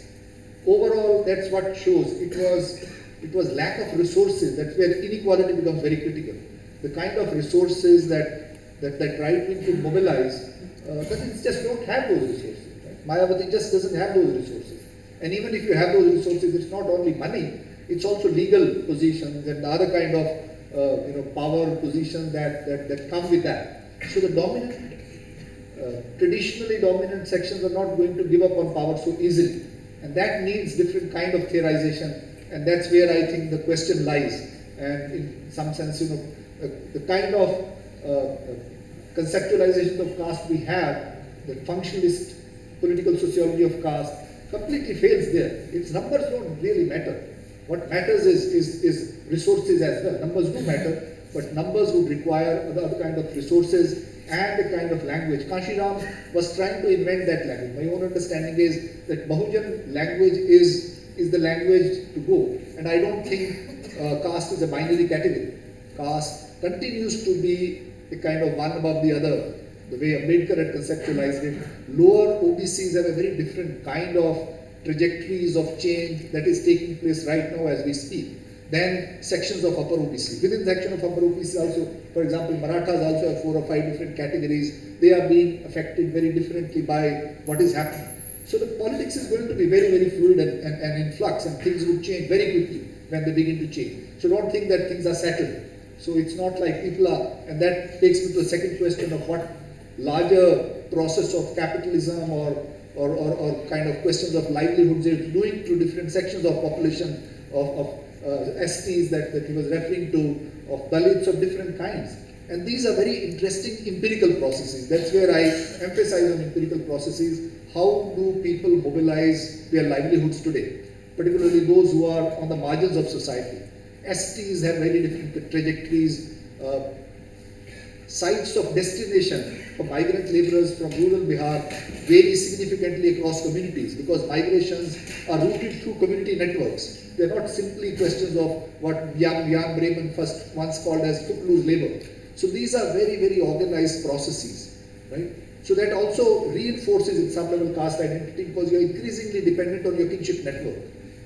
Overall, that's what shows. It was lack of resources. That's where inequality becomes very critical. The kind of resources that right wing could mobilize, but it just don't have those resources. Right? Mayawati just doesn't have those resources. And even if you have those resources, it's not only money, it's also legal positions and the other kind of power positions that come with that. So the dominant, traditionally dominant sections are not going to give up on power so easily. And that needs different kind of theorization. And that's where I think the question lies. And in some sense, the kind of conceptualization of caste we have, the functionalist political sociology of caste, completely fails there. Its numbers don't really matter. What matters is resources as well. Numbers do matter, but numbers would require the other kind of resources and a kind of language. Kashiram was trying to invent that language. My own understanding is that Bahujan language is the language to go. And I don't think caste is a binary category. Caste continues to be a kind of one above the other. The way Ambedkar had conceptualized it, lower OBCs have a very different kind of trajectories of change that is taking place right now as we speak than sections of upper OBC. Within section of upper OBC also, for example, Marathas also have 4 or 5 different categories. They are being affected very differently by what is happening. So the politics is going to be very, very fluid and in flux, and things will change very quickly when they begin to change. So don't think that things are settled. So it's not like people are, and that takes me to the second question of what larger process of capitalism or kind of questions of livelihoods they're doing to different sections of population, of STs that he was referring to, of Dalits of different kinds. And these are very interesting empirical processes. That's where I emphasize on empirical processes. How do people mobilize their livelihoods today, particularly those who are on the margins of society? STs have very different trajectories. Sites of destination for migrant laborers from rural Bihar vary significantly across communities because migrations are routed through community networks. They are not simply questions of what Jan Bremen once called as footloose labor. So these are very, very organized processes, right? So that also reinforces in some level caste identity because you are increasingly dependent on your kinship network.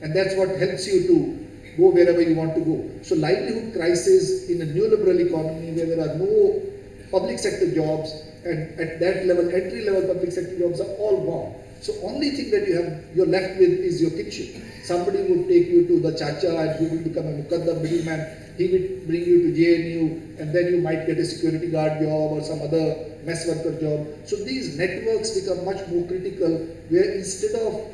And that's what helps you to go wherever you want to go. So livelihood crisis in a neoliberal economy where there are no public sector jobs, and at that level, entry level public sector jobs are all gone. So only thing that you're left with is your kinship. Somebody would take you to the chacha and you will become a mukaddam middleman. He would bring you to JNU and then you might get a security guard job or some other mess worker job. So these networks become much more critical where instead of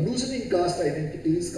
loosening caste identities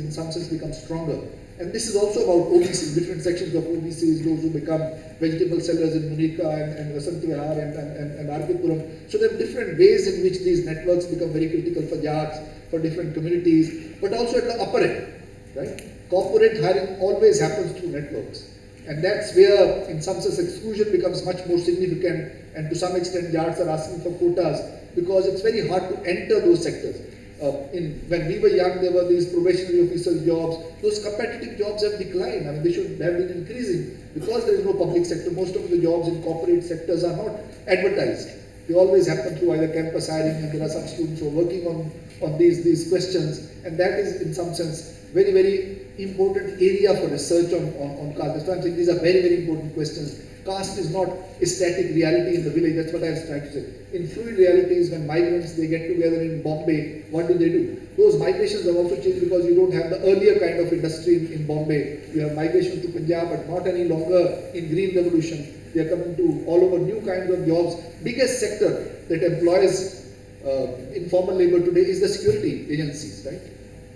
in some sense become stronger. And this is also about OBCs, different sections of OBCs, those who become vegetable sellers in Munika and Vasant Vihar and Arpipuram. So there are different ways in which these networks become very critical for jats, for different communities, but also at the upper end, right? Corporate hiring always happens through networks. And that's where, in some sense, exclusion becomes much more significant, and to some extent, jats are asking for quotas because it's very hard to enter those sectors. When we were young, there were these probationary officers' jobs. Those competitive jobs have declined. I mean, they should have been increasing because there is no public sector. Most of the jobs in corporate sectors are not advertised. They always happen through either campus hiring, and there are some students who are working on these questions, and that is, in some sense, very, very important area for research on caste. That's why I'm saying these are very, very important questions. Caste is not a static reality in the village. That's what I was trying to say. In fluid realities, when migrants, they get together in Bombay, what do? Those migrations have also changed because you don't have the earlier kind of industry in Bombay. You have migration to Punjab, but not any longer in Green Revolution. They are coming to all over new kinds of jobs. Biggest sector that employs informal labor today is the security agencies, right?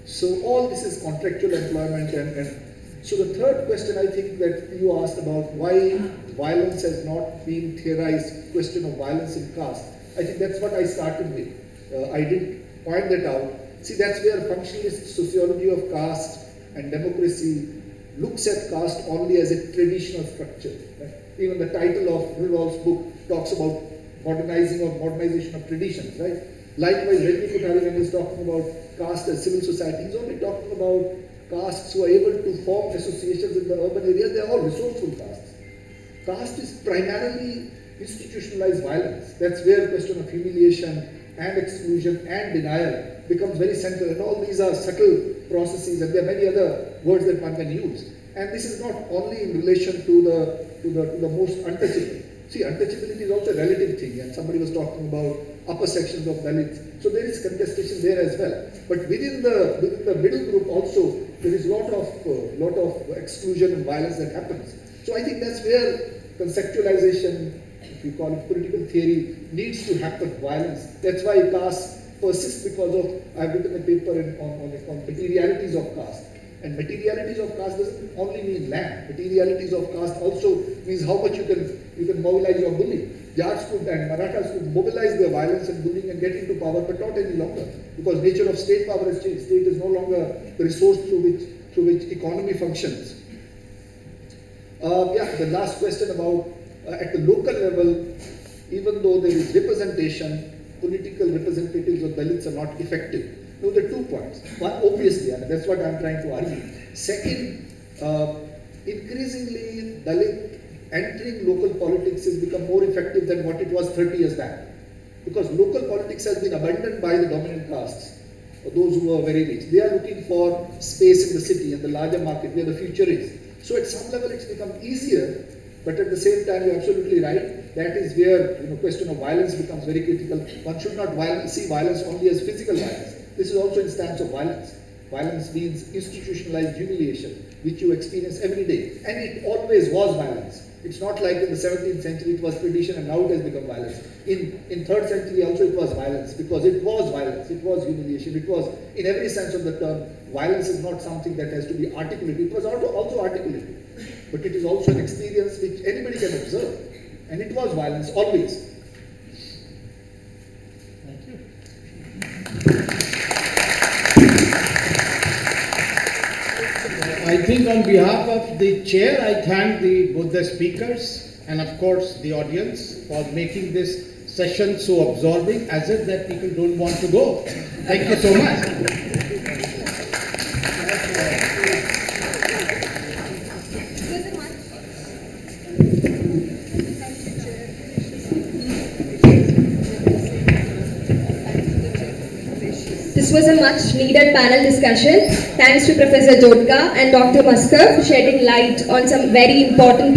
So all this is contractual employment and so the third question I think that you asked about why violence has not been theorized, question of violence in caste, I think that's what I started with. I did point that out. See, that's where functionalist sociology of caste and democracy looks at caste only as a traditional structure. Right? Even the title of Rudolph's book talks about modernizing or modernization of traditions, right? Likewise, Reddy Kutari, when he's talking about caste as civil society, he's only talking about castes who are able to form associations in the urban areas. They are all resourceful castes. Caste is primarily institutionalized violence. That's where the question of humiliation and exclusion and denial becomes very central. And all these are subtle processes, and there are many other words that one can use. And this is not only in relation to the most untouchable. See, untouchability is also a relative thing, and somebody was talking about upper sections of Dalits. So there is contestation there as well. But within the middle group also, there is a lot of exclusion and violence that happens. So I think that's where conceptualization, if you call it political theory, needs to happen, violence. That's why caste persists, because of, I've written a paper on materialities of caste. And materialities of caste doesn't only mean land. Materialities of caste also means how much you can mobilize your bullying. Jats could and Marathas could mobilize their violence and bullying and get into power, but not any longer, because nature of state power has changed. State is no longer the resource through which economy functions. The last question about at the local level, even though there is representation, political representatives of Dalits are not effective. No, there are 2 points. One, obviously, and that's what I'm trying to argue. Second, increasingly Dalit entering local politics has become more effective than what it was 30 years back. Because local politics has been abandoned by the dominant castes, or those who are very rich. They are looking for space in the city and the larger market where the future is. So at some level it's become easier, but at the same time you're absolutely right. That is where question of violence becomes very critical. One should not see violence only as physical violence. This is also an instance of violence. Violence means institutionalized humiliation, which you experience every day. And it always was violence. It's not like in the 17th century it was tradition and now it has become violence. In 3rd century also it was violence, because it was violence, it was humiliation, it was, in every sense of the term, violence is not something that has to be articulated. It was also articulated, but it is also an experience which anybody can observe. And it was violence, always. Thank you. I think on behalf of the chair, I thank both the speakers and of course the audience for making this session so absorbing, as if that people don't want to go. Thank you so much. This was a much needed panel discussion. Thanks to Professor Jodhka and Dr. Mhaskar for shedding light on some very important